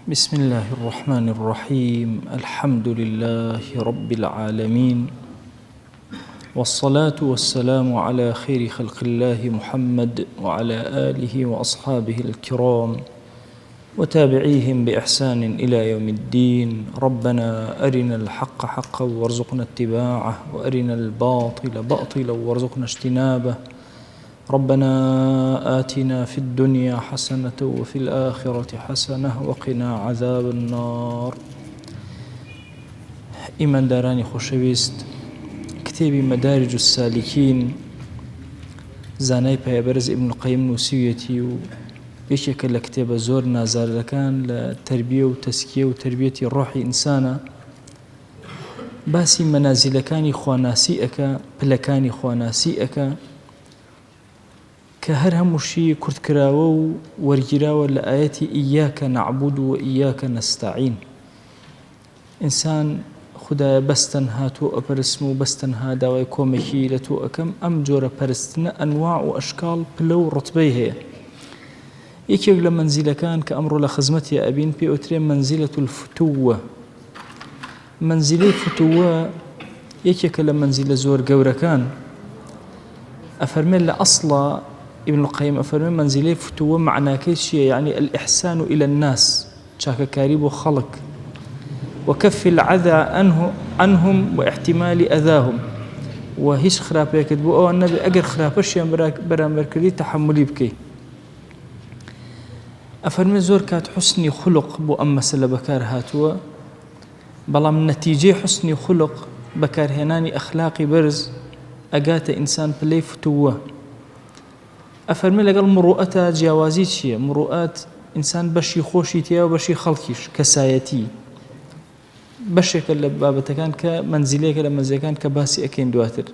بسم الله الرحمن الرحيم. الحمد لله رب العالمين، والصلاة والسلام على خير خلق الله محمد وعلى آله وأصحابه الكرام وتابعيهم بإحسان إلى يوم الدين. ربنا أرنا الحق حقا وارزقنا اتباعه، وأرنا الباطل باطلا وارزقنا اجتنابه. ربنا آتنا في الدنيا حسنة وفي الآخرة حسنة وقنا عذاب النار. إيمان داراني خوشويست، كتابي مدارج السالكين زاناي پایبرز ابن القيم نووسیویەتی و یەکێکە لە کتێبە زۆر نازارەکان لە تربیە و تەسکیە و تربیەتی ڕۆحی ئینسانە. باسی مەنازیلەکانی خواناسی ئەکا، پلەکانی خواناسی ئەکا کە هەر هەمووشی کورتکراوە و وەرگیراوە لە ئاەتی ئیاکە نەعبود و ئیاکە نەستەعین. ئینسان خدایە بەستەن هاتووە ئەپەرستم و بەستەنها داوای کۆمەکی لە تۆ ئەەکەم. ئەم جۆرە پەرستنە ئەنواع و ئەشکاڵ پلە و ڕوتبەی هەیە. یەکێک لە مەنزیلەکان کە ئەمڕۆ لە خزمەتی ئەبین پێ ئەوترێ مەنزیلەة الفتووە. مەنزیلەی فتووە یەکێکە لە مەنزیلە زۆر گەورەکان. ئەفەرمێن لە ئەسڵە ابن القيم أفرمي منزلي فتوى معناكي شيء يعني الإحسان إلى الناس، شاك كاريب خلق، وكف العذى عنهم واحتمال أذاهم. وهيش خراب يكتبوا أو النبي أجر خرابش برامبر كذي تحملي بكي. أفرمي زور كات حسني خلق بو أما سلا بكار هاتوا بلا من نتيجة حسني خلق بكار هناني أخلاقي برز أجات إنسان بلي فتوى. أفرمي لقال مروءة جوازي شيء، مروءات إنسان بشي خوشي تيا وبشي خلقيش كسايتي بشك اللي بابته كان كمنزليك لمنزل كان كباسي أكين دواتر.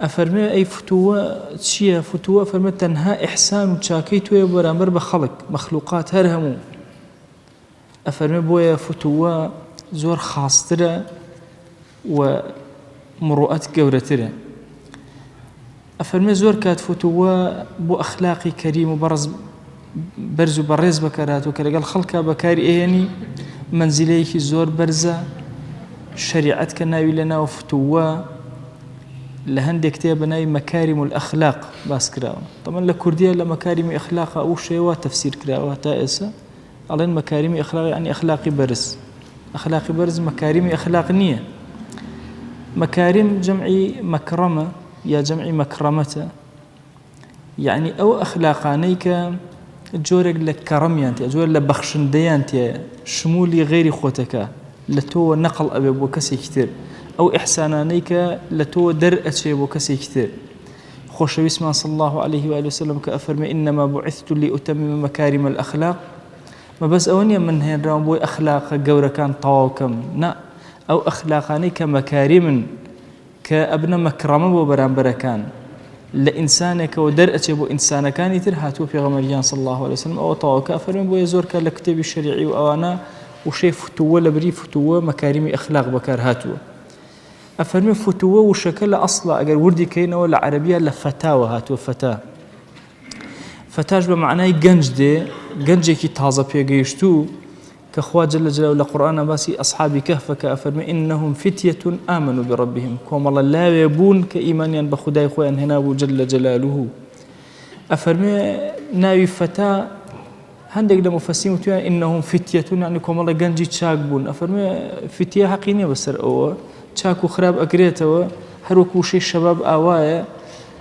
أفرمي أي فتوى شيء فتوى فرمي تنها إحسان وتشاكيتو برامبر بخلق مخلوقات هرهمو. أفرمي بويا فتوى زور خاصترة ومروءات جورترة. أفرمي زور كات فتوى بو أخلاقي كريم وبرز برز وبرز بكارات وكرجال خلقه بكاري إياني منزليك زور برزة شريعتك ناوي لنا وفتوى لهندي كتاب ناوي مكارم الأخلاق باس كراو. طبعا لكردية لمكارم أخلاق أو شيء وتفسير كراو تائسة على مكارم أخلاق يعني أخلاقي برز. أخلاقي برز مكارم أخلاق نية. مكارم جمعي مكرمة يا جمعي مكرمته، يعني أو أخلاقانيك جورك لكرميانتي جور لبخشنديانتي شمولي غير خوتك لتو نقل أبي بوكسي كتير، أو إحسانانيك لتو درء شيء بوكسي كتير. خوش بسم صلى الله عليه وآله وسلم كأفرمي إنما بعثت لأتمم مكارم الأخلاق. ما بس أوني من هين رامبوي أخلاق جورا كان طواكم نا، أو أخلاقانيك مكارم كأبنى مكرمة وبرامبركان لإنسانك ودرءة بو إنسان كان يترهاتو في غمريان صلى الله عليه وسلم أو طاوك. أفرمي بو يزورك لكتاب الشريعي وأوانا وشي فتوى لبري فتوى مكارم أخلاق بكار هاتو. أفرمي فتوى وشكل أصلا أجر وردي كينا ولا عربية لفتاوى هاتو فتاة. فتاج بمعنى جنج دي جنجي كي تازة بيجيشتو كأخوة جل جلاله القرآن باسي أصحاب كهف كأفرمي إنهم فتية آمنوا بربهم كوم الله لا يبون كإيمان بخداي خويا هنا جل جلاله. أفرمي ناوي فتاة هندق لمفسرين وتوان إنهم فتية يعني كوم الله جنجي تشاقبون. أفرمي فتية حقينية بسر أوه تشاكو خراب أقريته هروكو شيء شباب آوايا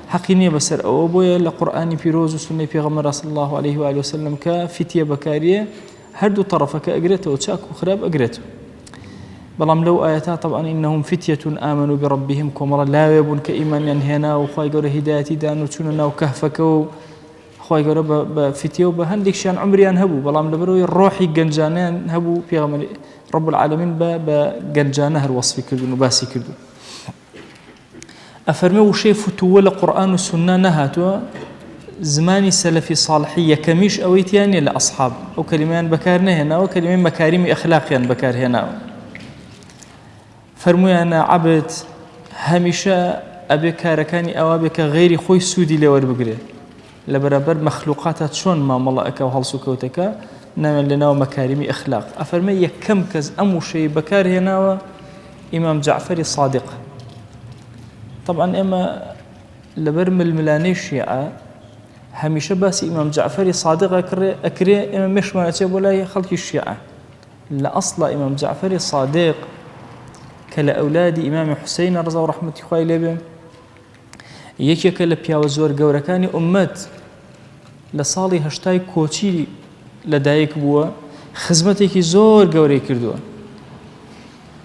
حقينية بسر أوه بويا القرآن بيروز وسنة بيغمر صلى الله عليه وآله وسلم كفتية بكارية هردو طرفك أقريته وتشاكو خراب أقريته. بلام لو آياتها طبعا إنهم فتية آمنوا بربهم كومرا لا يبون كإيمان ينهينا وخواي قولة هدايتي دانو تشوننا وكهفك وخواي قولة بفتية وبهندك شان عمريان هبو. بلام لبروي الروحي قنجانان هبو في غمر رب العالمين بقنجانه الوصف كردو نباسي كردو. أفرمي وشي فتوى القرآن والسنة نهاتوا زماني سلفي صالحية كميش أويتياني لأصحاب أو كلمين بكارنا هنا وكلمين مكارم أخلاقيا بكار هنا. فرمي أنا عبد هميشة أبي كاركاني أو أبي كغيري خوي سودي لور بقري لبرابر مخلوقات شون ما ملأك وهالسكوتك نامن لنا مكارم أخلاق أفرمي كم كز أمو شيء بكار هنا إمام جعفر الصادق. طبعا إما لبرم الملاني الشيعة هميشه باس إمام جعفر الصادق أكري إمام مش ما نتبه لا خلق الشيعة لأصل إمام جعفر الصادق كلا أولاد إمام حسين رضي الله رحمة الله عليه يكي كلا بياو زور قوركاني أمت لصالي هشتاي كوتشي لدايك بوا خزمتك زور قوري كردوا.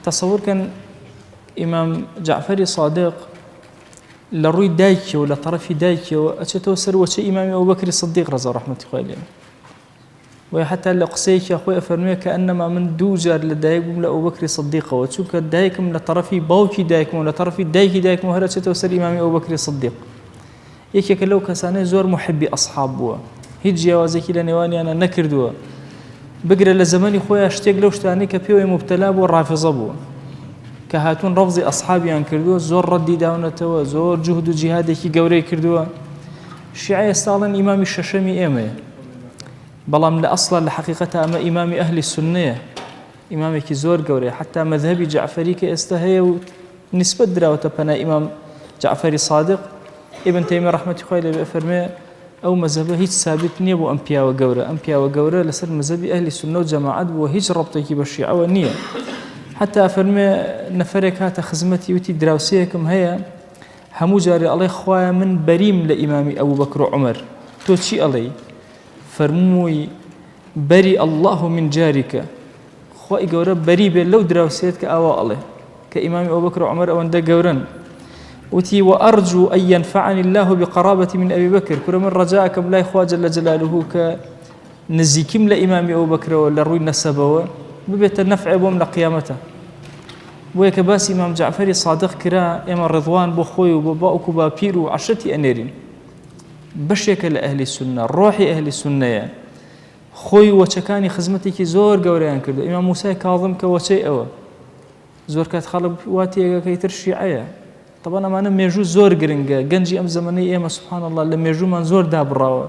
تصور كان إمام جعفر الصادق لروي دايك ولا طرفي دايك وأتشتو سروة إمام أبو بكر الصديق رضي الله رحمة الله عليه وحتى لقسيك يا أخوي أفرمي كأنما من دوجر لدايكم لأبو بكر الصديق وتشوك دايكم لطرفي باوكي دايكم ولا طرفي دايكم وهذا تتوسر إمام أبو بكر الصديق يك لو كسانه زور محبي أصحاب بوا هيج جوازك لنواني أنا نكردوا بقرا لزماني خويا اشتاق لو شتاني كبيو مبتلا بو رافضه بو كهاتون رفض أصحابي أن كردوا زور ردي داونته زور جهد جهادك قوري كردوا الشيعة يستعلن إمام الششمي إيمه بلام لأصلا لحقيقة أما إمام أهل السنة إمامك زور قوري حتى مذهبي جعفري كاستهي ونسبة دراوة بنا إمام جعفري صادق ابن تيمية رحمة الله عليه فرمي أو مذهبه هيج ثابت نية بو أنبياء وقورة لسر مذهبي أهل السنة وجماعات بو هيج ربطيكي بالشيعة والنية حتى فرمي نفرك هات خزمتي وتي دراوسيكم هي همو جاري الله خوايا من بريم لإمامي أبو بكر وعمر توتشي علي فرموي بري الله من جارك خواهي قورا بري بي لو دراوسيتك آواء الله كإمام أبو بكر وعمر أو اندا قورا وتي وأرجو أن ينفعني الله بقرابة من أبي بكر كل من رجاءكم لا إخوة جل جلاله كنزيكم لإمام أبو بكر ولا روي النسبة ببيت النفع بهم لقيامته ويك باس إمام جعفر صادق كرا إمام رضوان بخوي وباباك وبابير وعشرتي أنيرين بشيك لأهل السنة روحي أهل السنة خوي وشكاني خزمتك زور قوريان كردو إمام موسى كاظم كوشي أوا زور كات خالب واتي كيتر الشيعية طبعا أنا ميجو زور قرنقا قنجي أم زمني إيما سبحان الله لما يجو من زور دابراوا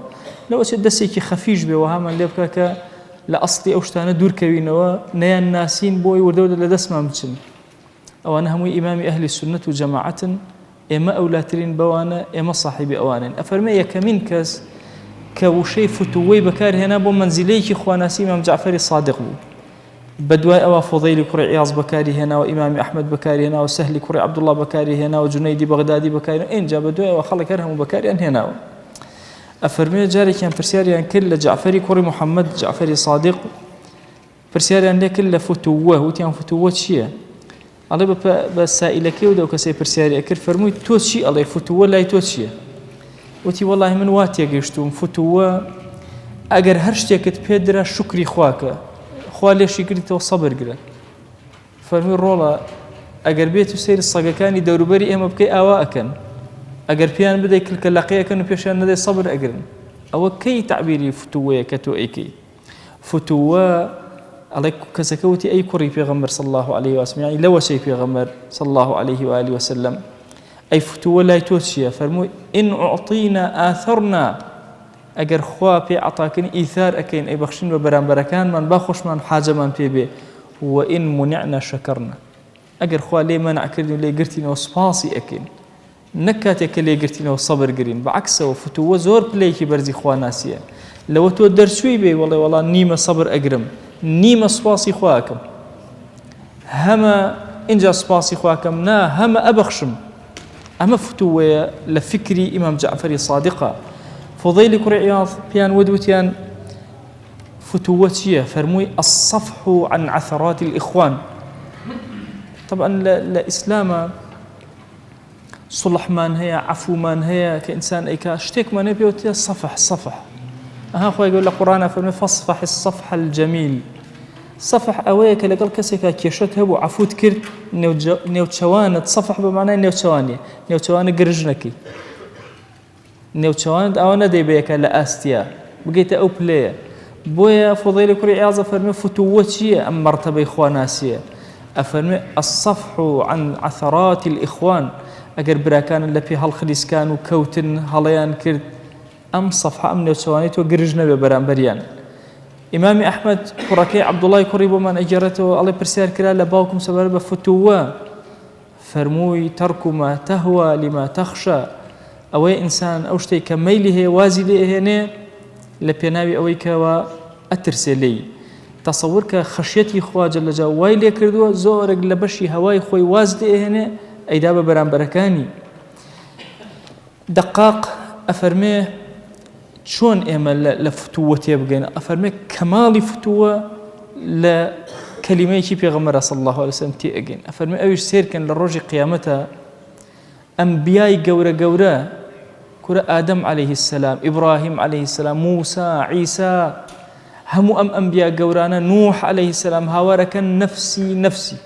لو أشد دسيكي خفيج بي وهاما اللي بكاكا لأصلي أوشتانا دور كوينوا نيان ناسين بوي وردود لدس ما متشن أو أنا هموي إمام أهل السنة وجماعة إما أولاترين بوانا إما صاحبي أوانين أفرمي كمين كاس كوشي فتوي بكار هنا بو منزليك إخواناسي إمام جعفر الصادق بو بدواء أوا فضيل كري عياض بكاري هنا وإمام أحمد بكاري هنا وسهل كري عبد الله بكاري هنا وجنيدي بغدادي بكاري إن جاب بدواء وخلق أرهم بكاري هنا أفرمي جاري كان فرسياري كل جعفري كري محمد جعفري صادق فرسياري أن كل فتوه وتيان فتوه شيء الله بسائلك وده وكسي فرسياري أكر فرمي توشي الله فتوه لا يتوشي وتي والله من واتي قشتم فتوه أجر هرشتك تبدر شكري خواك خوالي شكرته وصبر قرا فرمي الرولا أجر بيت سير الصقكاني دور بري إما بكي أواكن أجر بيان بدأ كل كلاقيه كانوا بيشان ندي صبر أجرن أو كي تعبيري فتوه كتو أيكي فتوه عليك كسكوتي أي كري في غمر صلى الله عليه وسلم يعني لو شيء في غمر صلى الله عليه وآله وسلم أي فتوه لا يتوشي فرمي إن أعطينا آثرنا أجر خوا في عطاكن إيثار أكين أي بخشين وبرام بركان من باخش من حاجة من في به وإن منعنا شكرنا أجر خوا لي منع كردين لي قرتين وصباصي أكين نكاتك لي قرتين وصبر قرين بعكسه وفتوه زور بليكي برزي خوا ناسية لو تودر شوي بي والله نيمة صبر أجرم نيمة صباصي خواكم هما إنجا صباصي خواكم نا هما أبخشم أما فتوه لفكري إمام جعفر صادقة فضيل كري عياض بيان ودوتيان فتوتية فرموي الصفح عن عثرات الإخوان طبعا لإسلام صلح من هي عفو من هي كإنسان أيكا اشتك من بيوتي الصفح أخوة يقول القرآن فرمي فاصفح الصفح الجميل صفح أويك لقل كسكا كيشتها وعفوت كرت نيوتشوان تصفح بمعنى نيوتشوان قرجنكي نيوتشوان أو ندي بيك لأستيا بقيت أو بلاي بويا فضيل كري عياض فرمي فتوتشية أم مرتبة إخواناسية أفرمي الصفح عن عثرات الإخوان أجر براكان اللي في هالخليس كانوا كوتن هليان كرد أم صفحة أم نيوتشوانيت وقرجنا ببران بريان ئیمامی ئەحمەد کوڕەکەی عەبدوڵای کوڕی بۆمان ئەگێڕێتەوە ئەڵێ پرسیار کرا لە باوکم سەبارە بە فتووە فەرمووی تەرکو ما تەهوە لما تەخشە ئەوەی ئینسان ئەو شتێک کە مەیلی هەیە وازی لێ ئەهێنێ لە پێناوی ئەوەی کەوە ئەترسێ لێی تەسەوور کە خەشیەتی خوا جەل جەلالوهو وای لێ کردووە زۆرێک لە بەشی هەوای خۆی واز لێ ئەهێنێ ئەیدا بە بەرامبەرەکانی دقاق ئەفەرمێ چۆن ئێمە لە فتووە تێبگەین ئەفەرمێ کەماڵی فتووە لە کەلیمەیەکی پێغەمبەر صلی الله عليه وسلم تێئەگەین ئەفەرمێ ئەویش سێرکەن لە ڕۆژی قیامەتە ئەنبیای گەورە گەورە کورە ئادەم عليه السلام ئیبراهیم عليه السلام موسى عیسا هەموو ئەم ئەنبیا گەورانە نوح عليه السلام هاوارەکەن نفسی نفسی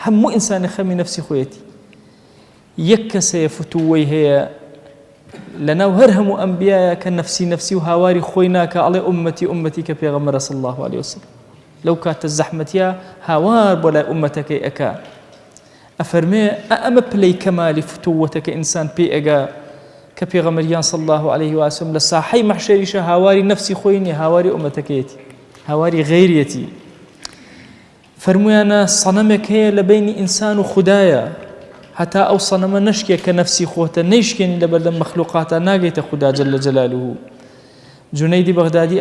هەموو ئینسانی خەمی نفسی خۆیەتی یەک کەسەیە فتووەی هەیە لەناو هەر هەموو ئەنبیایە کە نفسی نفسی و هاواری خۆی ناکە ئەڵێ ئومەتی ئومەتی کە پێغەمبەرە صلی الله عليه وسلم لەو کاتە زەحمەتیە هاوار بۆ لای ئومەتەکەی ئەکا ئەفەرمێ ئەمە پلەی کەمالی فتووەتە کە ئینسان پێی ئەگا کە پێغەمبەریان صلی الله عليه وسلم لە ساحەی مەحشەریشە هاواری نفسی خۆی نیە هاواری ئومەتەکەیەتی هاواری غەیریەتی فەرمویانە سەنەمێک هەیە لە بینی ئینسان و خودایە هەتا ئەو سەنەمە نەشکێ کە نفسی خۆتە نەیشکێنی لە بەردەم مەخلوقاتە ناگەیتە خوددا جەل جەلالوهو جونەیدی بەغدادی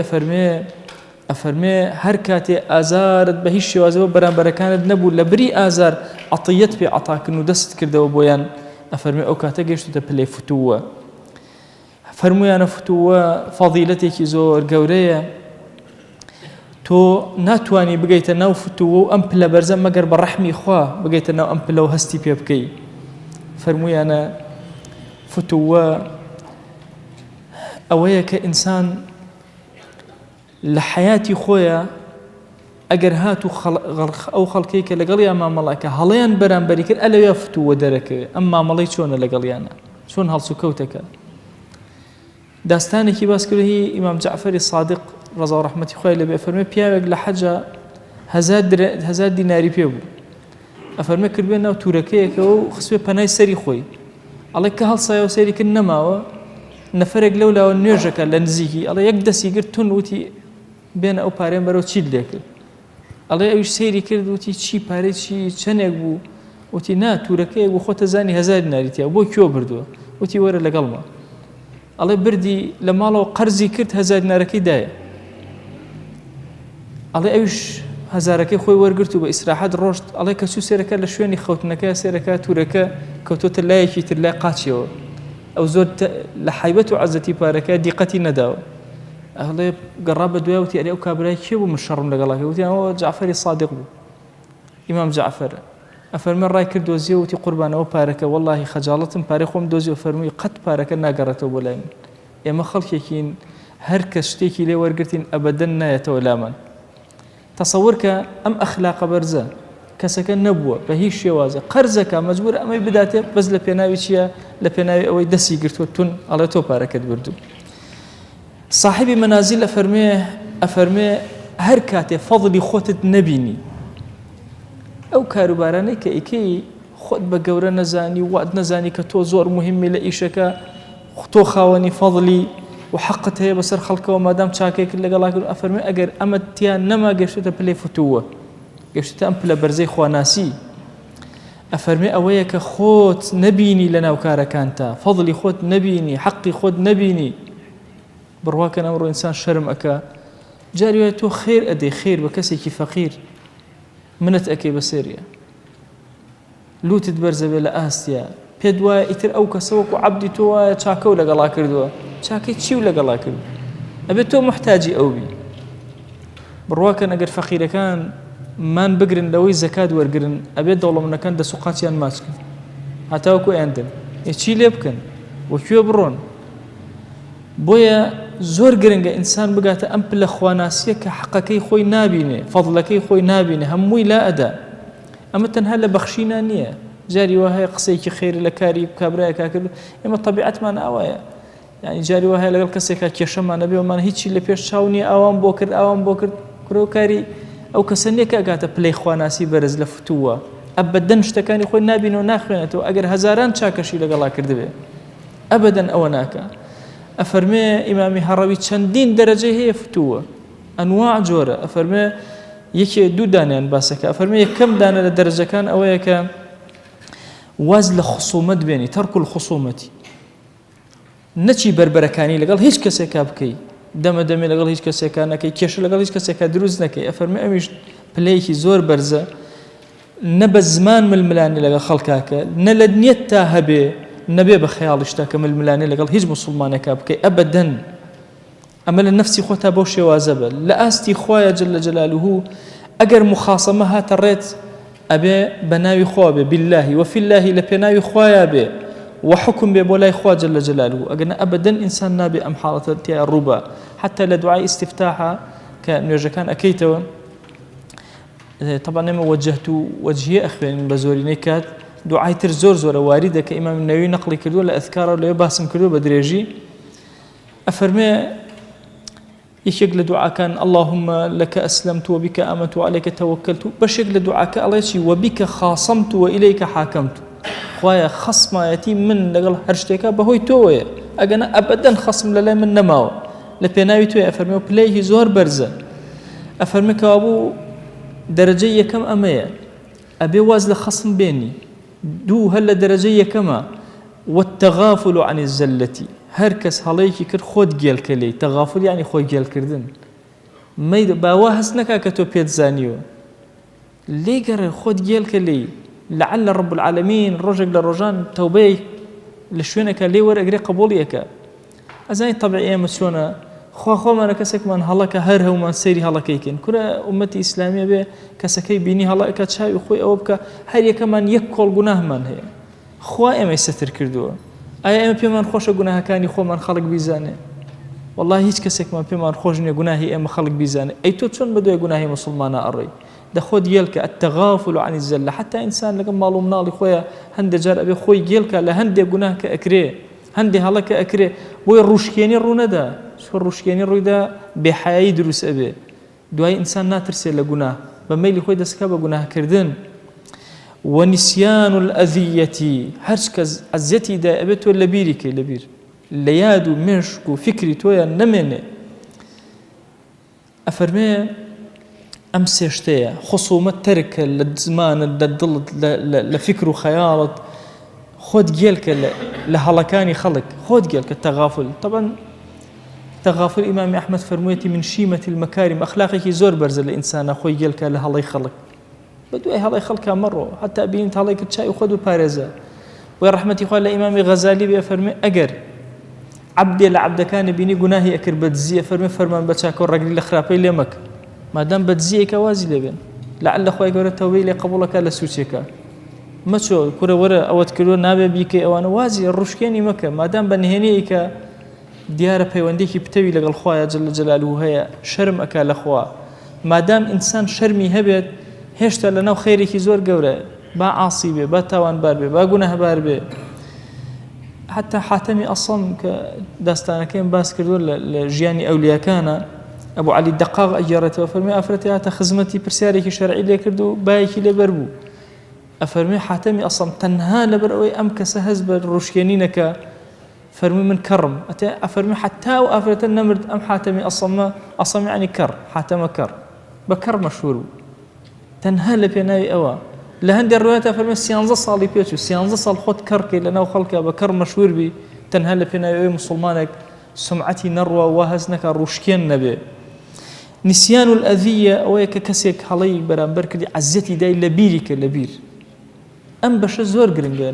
ئەفەرمێ هەر کاتێ ئازارت بە هیچ شێوازەوە بەرامبەرەکانت نەبوو لە بری ئازار عەطیەت پێ عەتاکردن و دەست کردەوە بۆیان ئەفەرمێ ئەو کاتە گەیشتوتە پلەی فتووە فەرمویانە فتووە فەضیلەتێکی زۆر گەورەیە تۆ ناتوانی بگەیتە ناو فتووە و ئەم پلە بەرزە مەگەر بە ڕەحمی خوا بگەیتە ناو ئەم پلە و هەستی پێ بکەی فەرمویانە فتووە ئەوەیە کە ئینسان لە حیاتی خۆیە ئەگەر هات و ئەو خەڵکەی کە لەگەڵیان مامەڵاکە هەڵەیان بەرامبەری کرد ئەلەوێ فتووە دەرەکەوێ ئەم مامەڵەی چۆنە لەگەڵیانە چۆن هەڵسو کەوتەکە داستانێکی باس کرد هی ئیمام جعفەری صادق ڕەزا و ڕەحمەتی خوای لێبێ ئەفەرمێ پیاوێک لە حەجە 1000 دیناری پێ بوو ئەفەرمێ کردبێ ناو توورەکەیەکەوە و خسبێ پەنای سەری خۆی ئەڵێ کە هەڵسایەوە سەیری کرد نەماوە نەفەرێک لەولاوە نوێژەکە لە نزیکی ئەڵێ یەک دەستی گرت تون وتی بێنە ئەو پارەیان بەرەو چیت لێ کرد ئەڵێ ئەویش سەیری کرد وتی چی پارەی چی چەندێک بوو وتی نا توورەکەیەک بوو خۆتە زانی 1000 دیناری تیا بۆ کێوە بردووە وتی وەرە لەگەڵمە ئەڵێ بردی لە ماڵەوە قەرزی کرد 1000 دینارەکەی دایە ئەڵێ ئەویش هەزارەکەی خۆی وەرگرت و بە ئیسراحەت ڕۆشت ئەڵێ کە چوو سێرەکە لە شوێنی خەوتنەکە سێرەکە توورەکە کەوتۆتە لایەکی تر لای قاچیەوە ئەو زۆر لە حیبەت و عەزەتی پارەکە دیقەتی نەداوە ئەڵێ گەڕا بە دوای وتی ئەرێ ئەو کابرای کێ بوو من شەڕم لەگەڵاکە وتی ئەوە جعفەری صادق بوو ئیمام جعفەر ئەفەرمێ ڕای کرد دۆزیە وتی قوربانەوە پارەکە وەڵڵاهی خەجاڵەتم پارەی خۆم دۆزی و فەرمووی قەت پارەکە ناگەڕێتەوە بۆ لای من ئێمە خەڵکێکین هەر کەس شتێکی لێ وەرگرتین ئەبەدەن نایەتەوە لامان تەسەوور کە ئەم ئەخلاقە بەرزە کەسەکە نەبووە بە هیچ شێوازە قەرزەکە مەجبور ئەمەی بداتێ بەس لە پێناوی چییە لە پێناوی ئەوەی دەستی گرتووە تون ئەڵێ تۆ پارەکەت بردوو صاحبی منازل ئەفەرمێ هەر کاتێ فەضلی خۆتت نەبینی ئەو کاروبارانەی کە ئیکەی خۆت بە گەورە نەزانی وات نەزانی کە تۆ زۆر مهمی لە ئیشەکە تۆ خاوەنی فەضلی و حەقت هەیە بەسەر خەڵکەوە مادام چاکێک لەگەڵا کرد ئەفەرمێ ئەگەر ئەمە تیان نەما گەشتێتە پلەی فتووە گەشتێتە ئەم پلە بەرزەی خواناسی ئەفەرمێ ئەوەیە کە خۆت نەبینی لە ناو کارەکانتە فەضلی خۆت نەبینی حەقی خۆت نەبینی بڕواکەن ئەمڕۆ ئینسان شەرم ئەکا جاری وایە تۆ خێر ئەدەی خێر بە کەسێکی فەقیر منت ئەکەی بەسێریە لوتت بەرزە بێ لە ئاستیا پێت وایە ئیتر ئەو کەسە وەکو عەبدی تۆ وایە چاکە و لەگەڵا کردووە چاکەی چی و لەگەڵا کرد ئەبێت تۆ محتاجی ئەو بی بڕواکەن ئەگەر فەقیرەکان مان بگرن لەوەی زەکات وەرگرن ئەبێت دەوڵەمەندەکان دەسوقاتیان ماچ کرد هەتاوەکو ئێندن چی لێ بکەن وەکوێ بڕۆن بۆیە زۆر گرنگە ئینسان بگاتە ئەم پلە خواناسیە کە حەقەکەی خۆی نابینێ فەضلەکەی خۆی نابینێ هەمووی لا ئەدا ئەمە تەنها لە بەخشینە نییە جاری وهەیە قسەیەکی خێر لە کاری کابرایەکە کرد ئێمە طەبیعەتمان ئەوەیە یعنی جاری وهەیە لەگەڵ کەسێکە کێشەمانە بێ ومان هیچی لە پێش چاو نییە ئەوان بۆ کرد ئەوان بۆ کرد کورە و کاری ئەو کەسە نییە کە ئەگاتە پلەی خواناسی بەرز لە فتووە ئەبەدەن شتەکانی خۆی نابینەوە ناخوێنێتەوە ئەگەر هەزاران چاکەشی لەگەڵا کردبێ ئەبەدەن ئەوە ناکە ئەفەرمێ ئیمامی هەڕەوی چەندین دەرەجەی هەیە فتووە أنواع جورة أفرمي يكي دو دانيان باسك أفرمي يكم دانا لدرجة كان أو يكا وازل خصومة بيني ترك الخصومة نچی بربرەکانی لەگەڵ هیچ کەسێکا بکەی دەمە دەمێ لەگەڵ هیچ کەسێکا نەکەی کێشە لەگەڵ هیچ کەسێکا دروست نەکەی ئەفەرمێ ئەویش پلەیەکی زۆر بەرزە نە بە زمان ململانی لەگەڵ خەڵکاکە نە لە نیەت تا هەبێ نەبێ بە خەیاڵیشتا کە ململانی لەگەڵ هیچ موسڵمانێکا بکەی ئەبەدەن ئەمە لە نەفسی خۆتا بۆ شێوازە بە لە ئاستی خوایە جەل جەلالوه ئەگەر مخاسەمە هاتە ڕێت ئەبێ بە ناوی خوا بێ بالله وفي الله لە پێناوی خوایە بێ وحكم بولاي خوا جل جلاله أجنا أبدا إنسان نابي أم حالة تيا الربا حتى لدعاء استفتاحها كان كان أكيته طبعا ما وجهت وجهي أخوان بزوري نكات دعاء ترزور زور واردة كإمام النووي نقل كردو لأذكار ولا يباسم كردو بدريجي أفرمي يشكل دعاء كان اللهم لك أسلمت وبك آمنت وعليك توكلت بشكل دعاء كالله وبك خاصمت وإليك حاكمت خوايا خصمایەتی من لەگەڵ هەر شتێکە بەهۆی تۆیە ئەگەنە ئەبەدەن خەسم لەلای من نەماوە لە پێناوی توێ ئەفەرمێ و پلەیەکی زۆر بەرزە ئەفەرمێ کەوا بوو دەرەجەی یەکەم ئەمەیە ئەبێ واز لە خەسم بێنی دوو هەر لە دەرەجەی یەکەمە والتغافل عن الزلة هەر کەس هەڵەیەکی کرد خۆت گێلکە لێی تەغافل یعنی خۆی گێلکردن باوا هەست نەکا کە تۆ پێت زانیوە لێ گەڕێ خۆت گێلکە لێی لعل رب العالمين رجل لرجان توبي لشونك لي ورقري قبوليك ازاي طبيعي مسونا خو ما كسك من هلاك هر هو من سيري هلاكيكن كره امتي اسلاميه به كسكي بيني هلاك شاي اخوي اوبك هر كمان يكل گناه من هي خو ام يستر كردو اي ام بيمان خوش گناه كاني خو من خلق بيزانه والله هيك كسك ما بيمان خوشني گناهي ام خلق بيزانه اي تو شلون بده گناهي مسلمانه اري دخود يلك التغافل عن الزلة حتى إنسان لقى معلوم نالي خويا هندي جار أبي خوي يلك لهندي جناه كأكري هندي هلا كأكري ويروشكيني الروندا شو الروشكيني الرودا بحياة دروس أبي دواي إنسان ناترسل لجناه بميل خوي دسكابة جناه كردن ونسيان الأذية هرشكز أزيتي دا أبي تو لبيرك لبير ليادو مشكو فكري تويا نمنه أفرمي أم سيشتيا خصومة ترك للزمان للضل لفكر وخيالات خود جيلك لهلكاني خلق خود جيلك التغافل طبعا تغافل إمام أحمد فرميتي من شيمة المكارم أخلاقك زور برز الإنسان أخوي جيلك لهلا يخلق بدو أي هلا يخلق مرة حتى أبين هلا يكتشاي وخذوا بارزة ورحمتي خوال الإمام غزالي بيفرمي أجر عبدي لعبد كان بيني جناهي أكر بدزي فرمان بتشاكر رجلي الخرابي لمك ما دام بتزيك وازي لبن لعل اخوي قرأ توبي لي قبولك على سوتشيكا ما شو كره ورا او تكرو نابي بيك او انا وازي الرشكيني مكه ما دام بنهنيك ديار بيونديك بتوي لقى الخوايا جل جلاله هي شرم اكل اخوا ما دام انسان شرمي هبت هشت لنا خيرك زور قوره با عاصيبه با توان باربه با غناه باربه حتى حاتمي اصلا داستانه كان باس كردو لجياني اولياء كان أبو علي الدقاق أجرته وفرمي أفرتها تخزمتي برسيارك شرعي لي كردو بايكي لبربو أفرمي حاتمي أصلا تنها لبروي أمكس هزب الروشكينينك فرمي من كرم أفرمي حتى وأفرت النمرد أم حاتمي أصلا يعني كر حاتم كر بكر مشهور تنها لبيناي أوا لهندي الروايات أفرمي سيانزا صالي بيتو سيانزا صال خود كركي لنا وخلك بكر مشهور بي تنها لبيناي مسلمانك سمعتي نروى وهزنك روشكين نبي نسيان الأذية أو كسيك حلي برامبر كدي عزتي داي لبيرك لبير أم باش زور قرنجا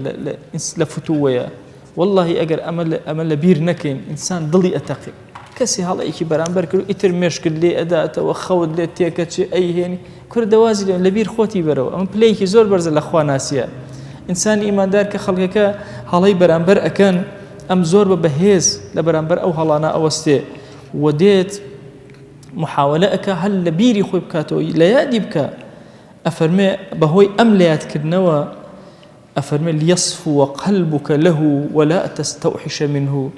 لفتويا والله أجر أمل لبير نكين إنسان ضلي أتقي كسي حلي كي برامبر كدو إتر مشكل لي أداء وخود لي تيكتش أي هني كل دوازي لبير خوتي برو أم بلايكي زور برز الأخوة ناسيا إنسان إيمان دار كخلقك حلي برامبر أكان أم زور ببهيز لبرامبر أو هلانا أو استي وديت محاولتك هل لبيري خوي بكاتو لا يادي بك أفرمي بهوي أمليات كدنوا أفرمي ليصفو قلبك له ولا تستوحش منه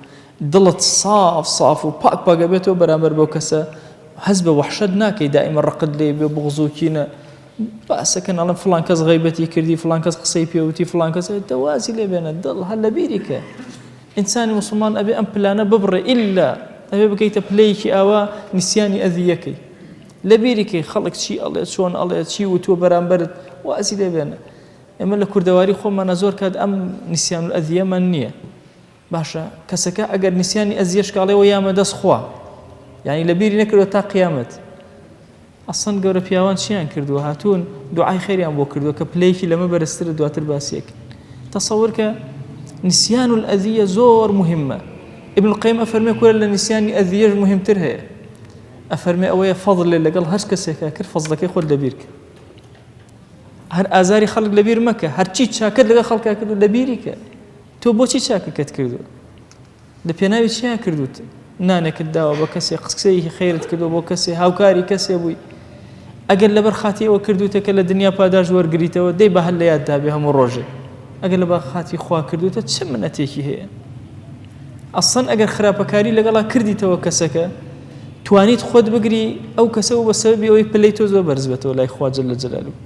ضلت صاف وباك بيتو برامبر بوكسا حزب وحشدناك دائما رقد لي ببغزوكينا بأسكن على فلان كز غيبتي كردي فلان كز قصيبي وتي فلان كز توازي لي بين الضل هل لبيرك إنسان مسلمان أبي أم بلانا ببر إلا أبي بكيت بليك أو نسياني أذيكي لەبیریکەی خەڵک چی ئەڵێ چۆن ئەڵێ چی و تۆ بەرامبەرت وازی لێ بێنە. ئێمە لە کوردەواری خۆمانە زۆر کات ئەم نسیان و ئەذیەمان نییە. باشە کەسەکە ئەگەر نسیانی ئەزیەشکاڵێەوە یامە دەست خوا، یعنی لەبیری نەکردەوە تا قیامەت. ئەسڵەن گەورە پیاوان چیان کردووە؟ هاتوون دوعای خێریان بۆ کردووە کە پلەیەکی لەمە بەرزترە دواتر باسیەک. تەسەوور کە نسیان الئەذیە زۆر مهمە. ابن القیم ئەفەرمێ کورە لە نسیانی ئەذیەش مهمتر هەیە. ئەفەرمێ ئەوەیە فەضل لەگەڵ هەر کەسێکە کرد فەزلەکەی خۆت لەبیر کە. هەر ئازاری خەڵک لەبیر مەکە، هەرچی چاکت لەگەڵ خەڵکا کردو لەبیری کە. تۆ بۆچی چاکەکەت کردووە؟ لە پێناوی چیان کردوت؟ نانێکت داوە بە کەسێ قسەیەکی خێرت کردو بۆ کەسێ هاوکاری کەسێ بووی. ئەگەر لەبەر خاتی ئەوە کردوتە کە لە دنیا پاداش وەرگریتەوە دەی بە هەر لە یاد دابێ هەموو ڕۆژێ. ئەگەر لەبەر خاتی خوا کردوتە چ منەتێکی هەیە؟ ئەسڵەن ئەگەر خراپەکاری لەگەڵا کردیتەوە کەسەکە توانیت خۆت بگری ئەو کەسە و بە سەبەبی ئەوەی پلەی تۆ زۆر بەرز بێتەوە لای خوا جەل جەلالوه.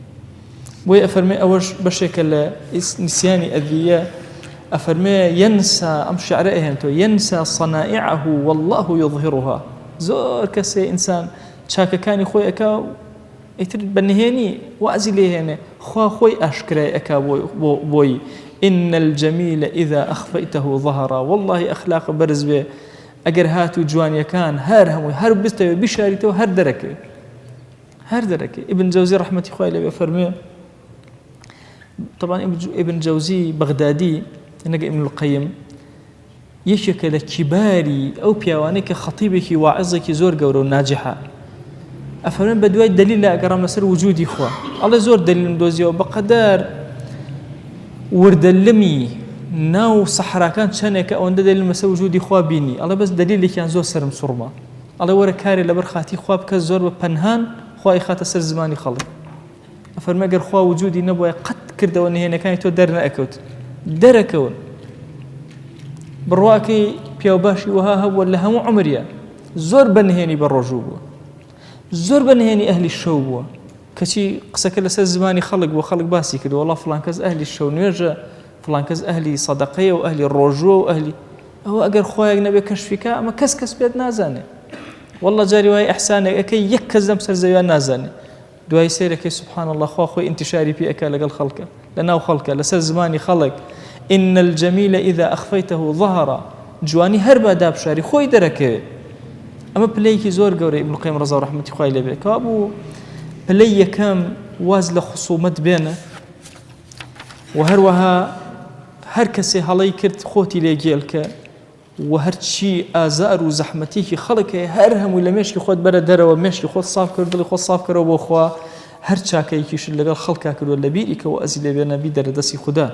بۆی ئەفەرمێ ئەوەش بەشێکە لە نسیانی ئەذیە. ئەفەرمێ ينسى ئەم شعرە ئەهێنتەوە ينسى صنائعه والله يظهرها. زۆر کەسێ ئینسان چاکەکانی خۆی ئەکا ئیتر بەنهێنی وازی لێهێنێ خوا خۆی ئاشکرای ئەکا بۆی. إن الجميل إذا أخفيته ظهر. والله أخلاق برز بێ ئەگەر هات و جوانیەکان هەر هەمووی هەر بستەوێ بیشاریتەوە هەر دەرەکەوێ هەر دەرەکەوێ. ابن جەوزی ڕەحمەتی خوای لێبێ فەرمێ طبعا ابن جەوزی بەغدادی نەگە ابن القیم یەکێکە لە کیباری ئەو پیاوانەی کە خەتیبێکی واعظێکی زۆر گەورە و ناجحە. ئەفەرمێن بە دوای دلیل لە ئەگەڕام لەسەر وجودی خوا ئەڵێ زۆر دلیلم دۆزیەوە بەقەدەر وردەلمی ناو سەحراکان چەندێکە ئەوەندە دلیل لەسەر وجودی خوا بینی. ئەڵێ بەس دلیلێکیان زۆر سەرم سوڕما. ئەڵێ وەرە کارێ لەبەر خاتی خوا بکە زۆر بە پەنهان خوای خاتە سەر زمانی خەڵک. ئەفەرمێ ئەگەر خوا وجودی نەبووە قەت کردەوە نهێنەکانی تۆ دەرنەئەکەوت دەرەکەون. بڕواکەی پیاو باشی وها هەبووە لە هەموو عمریە زۆر بەنهێنی بە ڕۆژوو بووە، زۆر بەنهێنی ئەهلی شەو بووە. کەچی قسەکە لەسەر زمانی خەڵک بۆ خەڵک باسی کرد وەڵا فڵان کەس ئەهلی شەو نوێژە، فڵان کەس ئەهلی سەدەقەیە و ئەهلی ڕۆژووە و ئەهلی ئەوە. ئەگەر خوایەک نەبێ کەشفیکە ئەمە کەس پێت نازانێ. وەڵا جاری وای ئەحسانێک ئەەکەی یەک کەس لەم سەر زەویان نازانێ. دوای سێرەکەی سبحان الله خوا خۆی انتشاری پێ ئەکا لەگەڵ خەڵکە لەناو خەڵکە لەسەر زمانی خەڵک. إن الجميل إذا أخفيته ظهر. جوانی هەر با دابشاری خۆی دەرەکەوێ. ئەمە پلەیەکی زۆر گەورەی ابن القیم ڕەزا و ڕەحمەتی خوای لێبێ کە بوو پلەی یەکەم واز لە خصومەت بێنە و هەروەها هەر کەسێ هەڵەی کرد خۆتی لێگێڵکە و هەرچی ئازار و زەحمەتێکی خەڵک هەیە هەر هەمووی لە مێشکی خۆت بەرە دەرەوە مێشکی خۆت صاف کرد دڵی خۆت صاف کردەوە بۆ خوا هەر چاکەیەکیش لەگەڵ خەڵکا کردووە لەبیریکەوە ئەزی لێبێنە بی دەرەدەستی خوددا.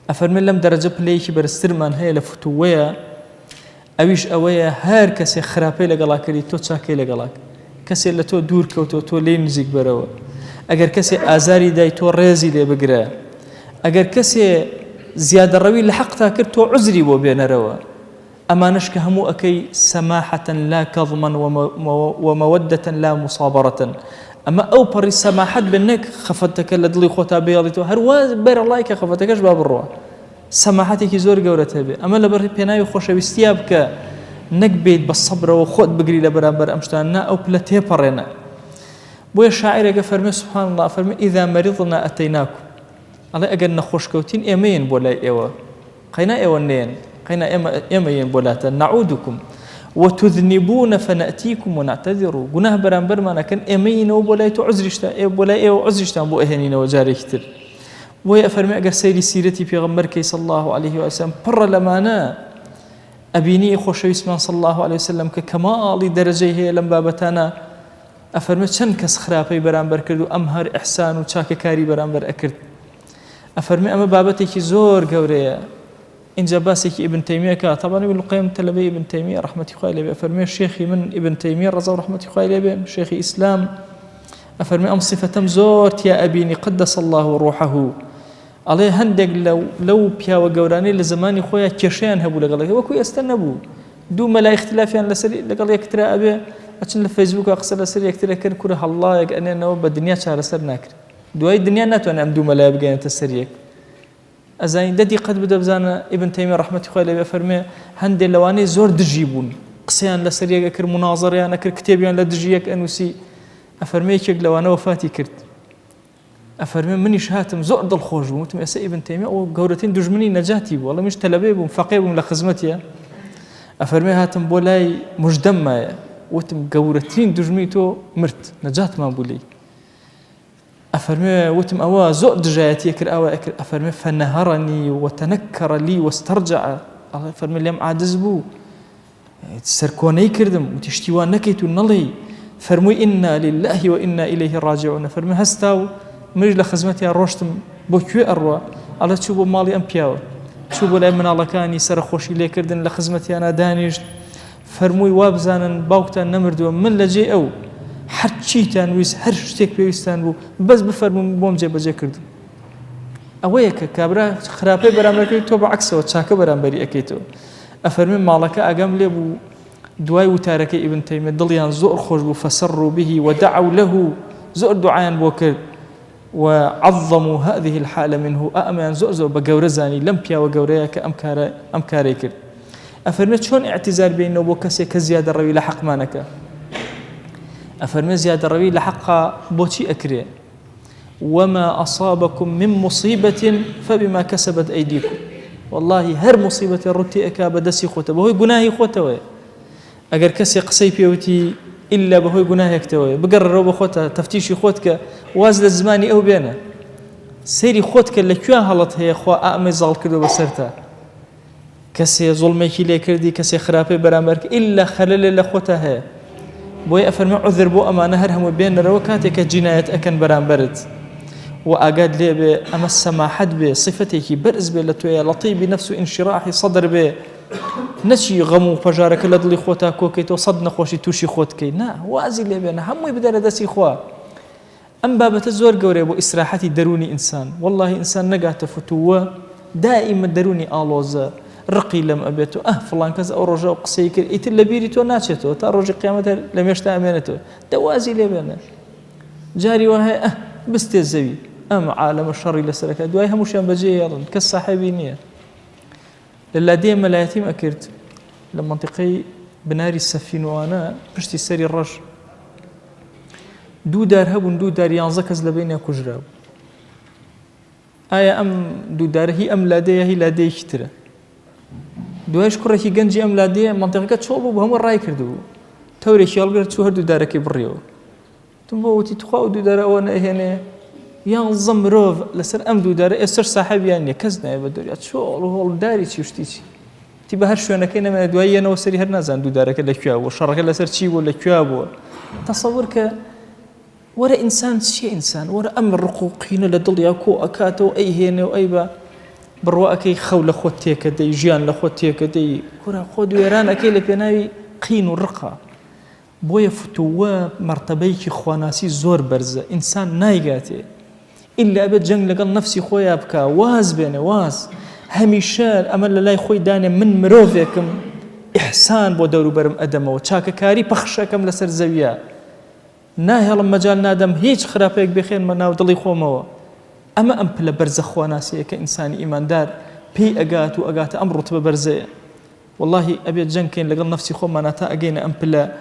ئەفەرمێ لەم دەرەجە پلەیەکی بەرزترمان هەیە لە فتووەیە ئەویش ئەوەیە هەر کەسێ خراپەی لەگەڵا کردی تۆ چاکەی لەگەڵاک. کەسێ لە تۆ دوور کەوتەوە تۆ لێی نزیک بەرەوە. ئەگەر کەسێ ئازاری دای تۆ ڕێزی لێ بگرە. ئەگەر کەسێ زیادەڕەوی لە حەقتا کرد تۆ عوزری بۆ بێنەرەوە. ئەمانش کە هەموو ئەەکەی سەماحەتەن لا کەظمەن ومەوەدەتەن لا مصابەڕەتەن. ئەمە ئەو پەڕی سەماحەت بێ نەک خەفەتەکە لە دڵی خۆتا بێڵیتەوە هەروە بەرەڵای کە خەفەتەکەش با بڕوە. سەماحەتێکی زۆر گەورەتە بێ. ئەمە لەبەر پێناوی خۆشەویستیا بکە نەک بێت بە سەبرەوە خۆت بگری لە بەرامبەر ئەم شتان نا ئەو پلە تێپەڕێنە. بۆیە شاعیرێکە فەرمێ سبحان الله فەرمێ ئیذا مەریضنا ئەتەیناکم. ئەڵێ ئەگەر نەخۆشکەوتین ئێمەین بۆ لای ئێوە قەینا ئێوە نێن قەینا ئێمەین بۆ لاتە نەعودکم وتذنبون فنأتيكم ونعتذر. گوناه بەرامبەرمانەکەن ئێمەینەوە بۆ لای تۆ عوزریشتا بۆ لای ئێوە عوزریشتان بۆ ئەهێنینەوە جارێکی تر. بۆیە ئەفەرمێ ئەگەر سەیری سیرەتی پێغەمبەرکەی صلی الله عليه وسلم پڕە لەمانە ئەبینی خۆشەویستمان صلی الله عليه وسلم کە کەماڵی دەرەجەی هەیە لەم بابەتانە. ئەفەرمێ چەند کەس خراپەی بەرامبەر کرد و ئەم هەر ئیحسان و چاکەکاری بەرامبەر ئەکرد. ئەفەرمێ ئەمە بابەتێکی زۆر گەورەیە. اینجا باسێکی ابن تەیمیەکە طبعا ابن القیم تەلەبەی ابن تەیمیە ڕەحمەتی خوای لێبێ ئەفەرمێ شێخی من ابن تەیمیە ڕەزا و ڕەحمەتی خوای لێبێ شێخی ئیسلام ئەفەرمێ ئەم صفەتەم زۆر تیا ئەبینی قدس الله ڕوحه. ئەڵێ هەندێک لەو پیاوە گەورانەی لە زمانی خۆیان کێشەیان هەبوو لەگەڵەکە وەکو ئێستا نەبوو. دوو مەلای اختلافیان لەگەڵ یەکترا ئەبێ ئەچن لە فەیسبووکە قسە لەسەر یەکترەکەن کوورە هەڵڵایەک ئەنێنەوە بە دنیا چارەسەر ناکرێت. دوای دنیا ناتوانێت ئەم دوو مەلای بگەێنێتە سەر یەک. ئەزانی دەدی قەت بدە بزانە ابن تەیمیە ڕەحمەتی خوای لێبێ فەرمێ هەندێک لەوانەی زۆر دژی بوون قسەیان لەسەر یەک ئەکرد مناظەڕیان ئەکرد کتێبیان لە دژی یەک ئەنووسی ئەفەرمێ یەکێک لەوانە وەفاتی کرد ئەفەرمێ منیش هاتم زۆر دڵخۆش بووم وتم ئێستا ئیبن تەیمیە ئەو گەورەترین دوژمنی نەجاتی بوو وەڵام منیش تەلەبێ بووم فەقێ بووم لە خزمەتیە ئەفەرمێ هاتم بۆ لای موژدەم مایە وتم گەورەترین دوژمنی تۆ مرد نەجاتمان بوو لێی ئەفەرمێ وتم ئەوە زۆر دژایەتیە کرد ئەوە ئەکرد ئەفەرمێ فەنەهەڕەنی وتەنەکەڕە لی وەستەرجع ئەفەرمێ لێم عاجز بوو سەرکۆنەی کردم وتی شتیوان نەکەیت و نەڵێی فەرمووی ئینا لله وئینا ئیلەیه ڕاجعون فەرمێ هەستا و منیش لە خزمەتیان ڕۆشتم بۆ کوێ ئەڕوا ئەڵە چوو بۆ ماڵی ئەم پیاوە چوو بۆ لای مناڵەکانی سەرخۆشی لێکردن لە خزمەتیانە دانیشت فەرمووی وا بزانن باوکتان نەمردووە من لەجێ ئەو هەر چیتان ویست هەر شتێک پێویستان بوو بەس بفەرمون بۆم جێبەجێ کردم ئەوەیە کە کابرا خراپەی بەرامبەرکەی تۆ بەعکسەوە چاکە بەرامبەری ئەەکەیتەوە ئەفەرمێ ماڵەکە ئاگام لێ بوو دوای وتارەکەی ئیبن تەیمیە دڵیان زۆر خۆش بوو فەسەڕوا به ودعوا له زۆر دوعایان بۆ کرد وعظموا هذه الحالة منه أمان زوزو بجورة زاني لم بيا وجورة كأم كاريكر أفرمت شون اعتذار بينه وبكسي كزيادة الروي لحق مانك أفرمت زيادة الروي لحق بوتي أكري وما أصابكم من مصيبة فبما كسبت أيديكم والله هر مصيبة رتي أكاب دسي خوته وهو جناهي خوته أجر كسي قصي بيوتي إلا بهوي جناه يكتوي بقرر روب خوتها تفتيش خوتك وازل الزماني أو بينه سيري خوتك اللي كوا هلط هي خوا أمي زال كده بسرتها كسي ظلمي كلي كردي كسي خرابي برامرك إلا خلل اللي خوتها هي بوي أفرمي عذر بو أمانة هرهم بين روكاتك جناية أكن برامبرت وأقاد لي بأما السماحة بصفتك برز بلتوية لطيب بنفسه انشراح صدر به نشي غمو فجارك لدلي خوتا كوكيتو صد نخوشي توشي خوتكي نا وازي لي بينا همو يبدأ دسي خوا أم بابة الزور قوري بو إسراحتي دروني إنسان والله إنسان نقاط فتوة دائما دروني آلوزة رقي لم أبيتو فلان كذا أو رجاء قصيكر إيت اللي بيريتو ناتشتو تا رجي قيامته لم يشتاء أمانته دوازي لي بينا جاري وهي بستي الزوي عالم الشر لسلك دواي هموشان بجي يلا كالصاحبينية للا ديما لا يتيم أكرت لمنطقي بناري السفين وأنا بشتي سري الرش دو دار هبون دو دار ينزكز لبين كجراو آية أم دو دار هي أم لادية هي لادية كترة دوايش كره هي جنجي أم لادية منطقة شوبو بهم الرأي كردو توري خيال قرت شو هردو دارك بريو تنبوتي تخاو دو دار وانا هنا ينظم روف لسر أم دو دار أسر صاحب يعني كزنا يبدو شو هو داري تشتيش تبى هرشوا أنا كنا من دوايا أنا وسري هرنازان دو دارك اللي كيابو شرك لسر شيء ولا كيابو تصورك ورا إنسان شيء إنسان ورا أمر رقوقين لدل ياكو أكاتو أي هنا وأي با برواكي خول خوتيك دي جيان لخوتيك دي ورا خود ويران أكيل بيناوي قين ورقة بويا فتوى مرتبيك خواناسي زور برزة إنسان نايقاتي إلا أبد جنگ لقل نفسي خويا بكا واز بيني واز هميشان أمل لا خوي داني من مروفيكم إحسان بو دورو برم أدم وشاك كاري بخشاكم لسر زويا ناهي لما مجال نادم هيج خرافيك بخير مناو دلي خوموا أما أمبلا برزة خواناسي كإنسان إيمان دار بي أقات وأقات أمر رتبة برزة والله أبيت جنكين لقل نفسي خو مناتا أقينا أمبلا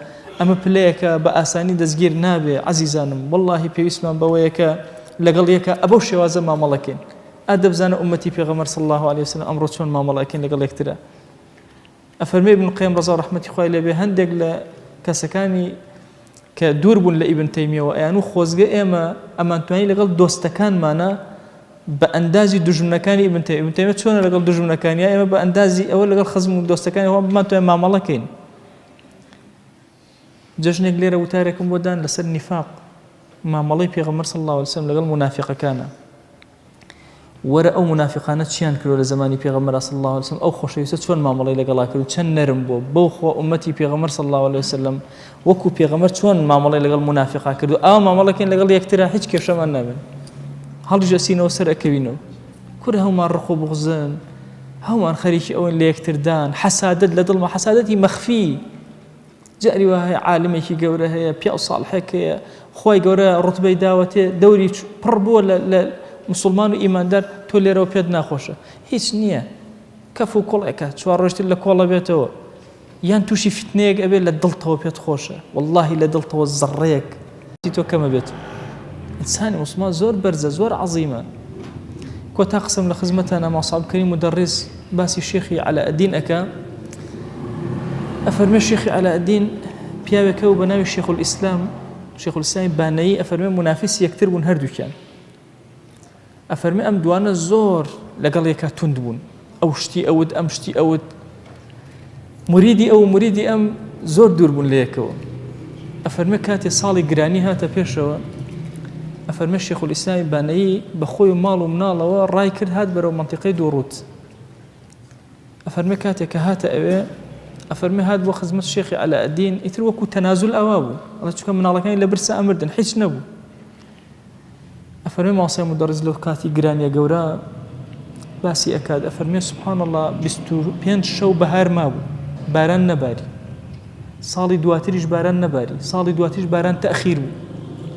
أما بلايك بأساني دزگير نابي عزيزانم والله بيسمان بويك لقل يكا أبو شوازة ما ملكين أدب زان أمتي في غمر صلى الله عليه وسلم أمر شون ما ملكين لقل يكترا أفرمي ابن القيم رضا رحمة خواه لبي هندق كسكاني كدورب لابن تيمية وأيانو خوزقه إما أمانتواني لقل دوستكان مانا بأندازي دجمنكاني ابن تيمية شون لقل دجمنكاني إما بأندازي أول لقل خزم دوستكاني هو أمانتواني ما ملكين جشنك ليرة وتاركم ودان لسر نفاق ما ملي بيغمر صلى الله عليه وسلم لقل منافق كان ورا أو منافقانات شيان كلو لزماني بيغمر صلى الله عليه وسلم أو خوش يوسف شون ما ملي لقلا كلو شن نرمبو بوخو أمتي بيغمر صلى الله عليه وسلم وكو بيغمر شون ما ملي لقل منافقا كلو أو ما ملي كين لقل يكترا هيك كيف شو ما هل جالسين وسر أكوينو كره هما الرقوب غزان هما خريش أو اللي يكتردان حسادت لدل ما حسادتي مخفي جاري وهي عالمي كي جورة هي بيا صالحك هي خوي جورة رتبة دعوته دوري بربو للمسلمان وإيمان دار تولي رو بيد ناخوشة هيش نية كفو كل عكا شو رجت لك والله بيته یان تووشی فتنەیەک ئەبێت لە دڵتەوە پێت خۆشە، واللهی لە دڵتەوە زەڕەیەک تۆ کەمە بێت. ئینسانی موسڵمان زۆر بەرزە، زۆر عەزیمە. کۆتا قسم لە خزمەتانە ماسعب کەریم مدەڕیس باسی شێخی عەلاءالدین ئەکا، ئەفەرمێ شێخی عەلاءالدین پیاوێکە و بە ناوی شێخولئیسلام بانەیی ئەفەرمێ منافسی یەکتر بوون هەردووکیان. ئەفەرمێ ئەم دوانە زۆر لەگەڵ یەکا توند بوون، ئەو شتی ئەوت ئەم شتی ئەوت، مریدی ئەو مریدی ئەم زۆر دوور بوون لە یەکەوە. ئەفەرمێ کاتێ ساڵی گرانی هاتە پێشەوە، ئەفەرمێ شێخولئیسلامی بانەیی بە خۆی و ماڵ و مناڵەوە ڕای کرد هات بەرەو منتیقەی دووڕوت. ئەفەرمێ کاتێک کە هاتە ئەوێ، ئەفەرمێ هات بۆ خزمەت شێخی عەلاءالدین، ئیتر وەکو تەنازول ئەوا بوو، ئەڵێ چونکە مناڵەکانی لە برسا ئەمردن، هیچ نەبوو. ئەفەرمێ ماسای مدەڕیس لەو کاتی گرانیە گەورە باسی ئەکات، ئەفەرمێ سوبحان الله 25 شەو بەهار مابوو، باران نەباری، ساڵی دواتریش باران نەباری، ساڵی دواتریش باران تەخیر بوو.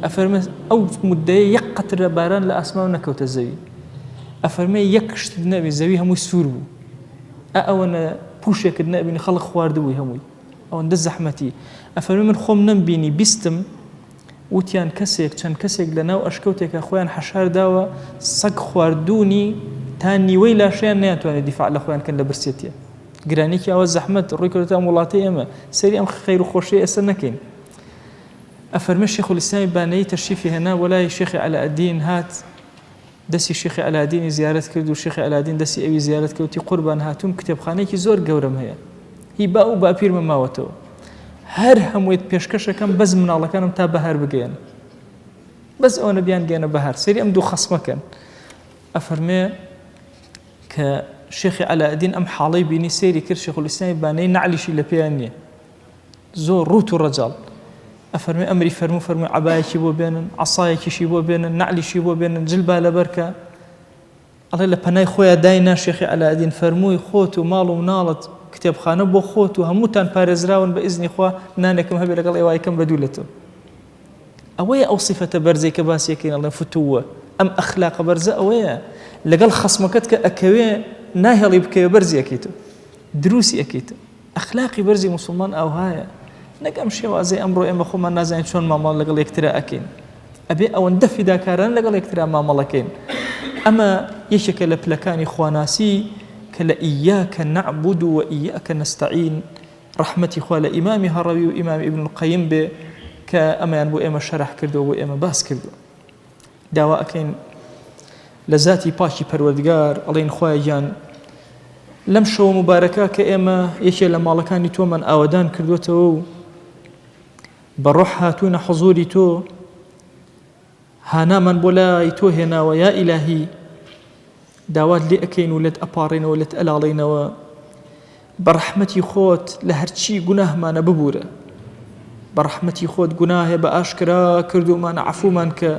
ئەفەرمێ ئەو مدەیە یەک قەترە باران لە ئاسمان نەکەوتە زەوی. ئەفەرمێ یەک شت نەبی، زەوی هەمووی سوور بوو. ئەوەنە پوشێکت نەبینی، خەڵک خواردبووی هەمووی، ئەوەندە زەحمەتی. ئەفەرمێ من خۆم نەمبینی، بیستم وتیان کەسێک چەند کەسێک لە ناو ئەشکەوتێکە خۆیان حەشار داوە، سەگ خواردوونی تا نیوەی لاشیان نەیانتوانێت دیفاع لە خۆیان کەن لە برسێتیە. گرانێکی ئەوە زەحمەت ڕووی کردوتە ئەم وڵاتەی ئێمە، سەیری ئەم خەیر و خۆشیی ئێستا نەکەین. ئەفەرمێ شێخولئیسلامی بانەیی تەشریفی هێنا وەلای شێخی عەلاءالدین هات، دەستی شێخی عەلاءالدینی زیارەت کرد و شێخی عەلاءالدین دەستی ئەوی زیارەت کردوتی قوربان هاتووم، کتێبخانەیەکی زۆر گەورەم هەیە، هی با و باپیرمە ماوەتەوە، هەر هەموویت پێشکەشەکەم بەس مناڵەکانم تا بەهار بگەێن، بەس ئەوە نەبیان گەێنە بەهار، سەیری ئەم دوو خەسمەکەن. ئەفەرمێ کە شێخی عەلاءالدین ئەم حاڵەی بینی سەیری کرد، شێخولئیسلامی بانەیی نەعلیشی لە پێیان نییە، زۆر ڕوت و ڕەجاڵ. ئەفەرمێ ئەمری فەرموو عەبایەکی بۆ بێنن، عەسایەکیشی بۆ بێنن، نەعلیشی بۆ بێنن، جلبا لەبەرکە. ئەڵێ لە پەنای خۆیان داینا شێخی عەلاءالدین فەرمووی خۆت و ماڵ و مناڵت کتێبخانە بۆ خۆت و هەمووتان پارێزراون بە ئیزنی خوا، نانێکم هەبێ لەگەڵ ئێوایکەم بەدوولێتەوە. ئەوەیە ئەو سیفەتە بەرزەی کە باسیەکەین، ئەڵێ فتووە، ئەم ئەخلاقە بەرزە ئەوەیە لەگەڵ خەسمەکەت کە ئەکەوێ ناهێڵی بکەوێ بەرزی ئەکەیتەوە، دروسی ئەکەیتەوە. ئەخلاقی بەرزی موسڵمان ئەوهایە، نەکەم شێوازەی ئەمڕۆ ئێمە خۆمان نازانین چۆن مامەڵ لەگەڵ یەکترا ئەکەین، ئەبێ ئەوەندە فیداکاران لەگەڵ یەکترا مامەڵەکەین. ئەمە یەکێکە لە پلەکانی خواناسی کە لە ئیاکە نەعبود و ئیاکە نەستەعین، ڕەحمەتی خوا لە ئیمامی هەڕەوی و ئیمامی ئیبن القەیم بێ کە ئەمەیان بۆ ئێمە شەرح کردەوە، بۆ ئێمە باس کردووە. داوا ئەکەین لە ذاتی پاکی پەروەردگار، ئەڵێن خوای گیان لەم شەوە مبارەکە کە ئێمە یەکێ لە ماڵەکانی تۆمان ئاوەدان کردوێتەوە و بەڕۆح هاتوونە حوزوری تۆ، هانامان بۆ لای تۆ هێناوە، یا ئیلاهی داوات لێ ئەکەین و لێت ئەپاڕێنەوە، لێت ئەلاڵێنەوە، بە ڕەحمەتی خۆت لە هەرچی گوناهمانە ببوورە، بە ڕەحمەتی خۆت گوناهێ بە ئاشکرا کردومان عەفومان کە،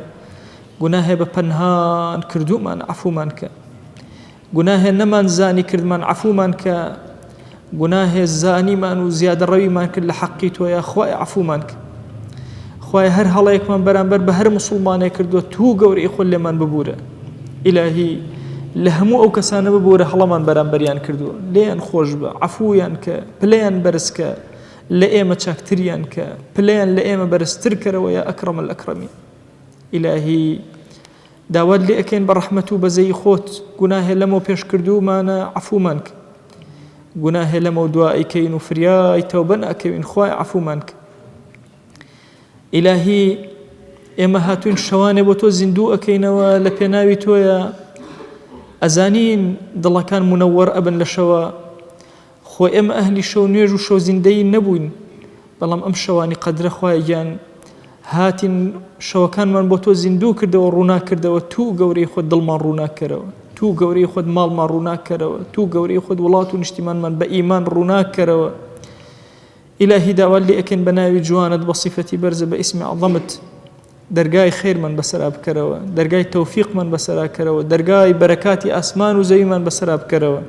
گوناهێ بە پەنهان کردومان عەفومان کە، گوناهێ نەمان زانی کردمان عەفومان کە، گوناهێ زانیمان و زیادە ڕەویمان کرد لە حەقی تۆیە خوای عەفومان کە. خوای هەر هەڵەیەکمان بەرامبەر بە هەر موسڵمانێک کردووە تو گەورەی خۆت لێمان ببوورە، ئیلاهی لە هەموو ئەو کەسانە ببوورە هەڵەمان بەرامبەریان کردووە، لێیان خۆش بە، عەفویان کە، پلەیان بەرز کە، لە ئێمە چاکتریان کە، پلەیان لە ئێمە بەرزتر کەرەوە، یا ئەکرەم الئەکرەمین. ئیلاهی داوات لێ ئەکەین بە ڕەحمەت و بەزەی خۆت، گوناهێ لەمەوە پێش کردومانە عەفومان کە، گوناهێ لەمەوە دوائیکەین و فریای تەوبە ناکەوین، خوای عەفومان کە. ئیلاهی ئێمە هاتوین شەوانێ بۆ تۆ زیندوو ئەکەینەوە، لە پێناوی تۆیە ئەزانین دڵەکان منەوەر ئەبن لە شەوە، خۆ ئێمە ئەهلی شەو نوێژ و شەو زیندەی نەبووین، بەڵام ئەم شەوانی قەدرە خوای گیان هاتین شەوەکانمان بۆ تۆ زیندوو کردەوە، ڕوونا کردەوە، تو گەورەی خۆت دڵمان ڕوونا کەرەوە، تو گەورەی خۆت ماڵمان ڕوونا کەرەوە، تو گەورەی خۆت وڵات و نیشتیمانمان بە ئیمان ڕوونا کەرەوە. ئیلاهی داوات لێ ئەکەین بە ناوی جوانت، بە صیفەتی بەرزە، بە ئیسمی عەظەمت، دەرگای خێرمان بەسەرا بکەرەوە، دەرگای تەوفیقمان بەسەرا کەرەوە، دەرگای بەرەکاتی ئاسمان و زەویمان بەسەرا بکەرەوە.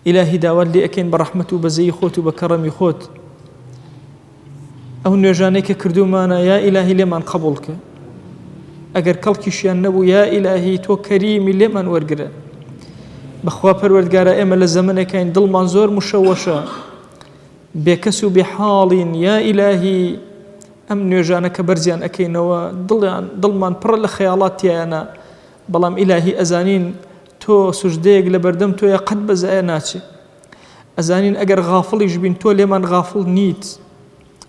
ئیلاهی داوات لێ ئەکەین بە ڕەحمەت و بەزەی خۆت و بە کەڕەمی خۆت ئەو نوێژانەی کە کردومانە، یا ئیلاهی لێمان قبوڵ کە، ئەگەر کەڵکیشیان نەبوو، یا ئیلاهی تۆ کەریمی لێمان وەرگرە. بەخوا پەروەردگارە ئێمە لە زەمنێکین دڵمان زۆر مشەوەشە، بێکەس و بێحاڵین یا ئیلاهی ئەم نوێژانە کە بەرزیان ئەەکەینەوە دڵمان پڕە لە خەیاڵات تیانە بەڵام ئیلاهی ئەزانین تۆ سوژدەیەک لە بەردەم تۆیە قەت بەزایە ناچێ ئەزانین ئەگەر غافڵیش بین تۆ لێمان غافڵ نیت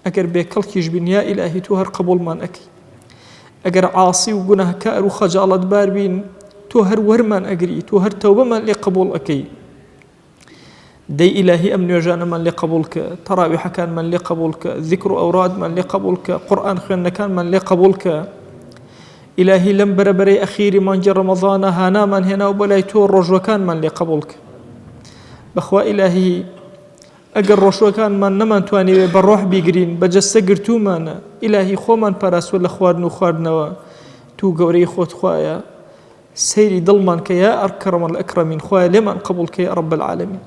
ئەگەر بێکەڵکیش بین یا ئیلاهی تۆ هەر قبوڵمان ئەکەی ئەگەر عاسی و گوناهکار و خەجاڵەتبار بین تۆ هەر وەرمان ئەگری تۆ هەر تەوبەمان لێ قبوڵ ئەکەی دەی ئیلاهی ئەم نوێژانەمان لێ قبوڵ کە تەراویحەکانمان لێ قبوڵ کە ذیکر و ئەورادمان لێ قبوڵ کە قورئان خوێندنەکانمان لێ قبوڵ کە ئیلاهی لەم بەرەبەرەی ئەخیری مانگی ڕەمەضانە هانامان هێناو بۆ لای تۆ ڕۆژوەکانمان لێ قبوڵ کە بەخوا ئیلاهی ئەگەر ڕۆژوەکانمان نەمانتوانێ بە ڕۆح بیگرین بە جەستە گرتومانە ئیلاهی خۆمان پاراستوە لە خواردن و خواردنەوە تو گەورەی خۆت خوایە سەیری دڵمان کە یا ئەکرەمە الئەکرەمین خوایە لێمان قبوڵ کە یا رب العالمین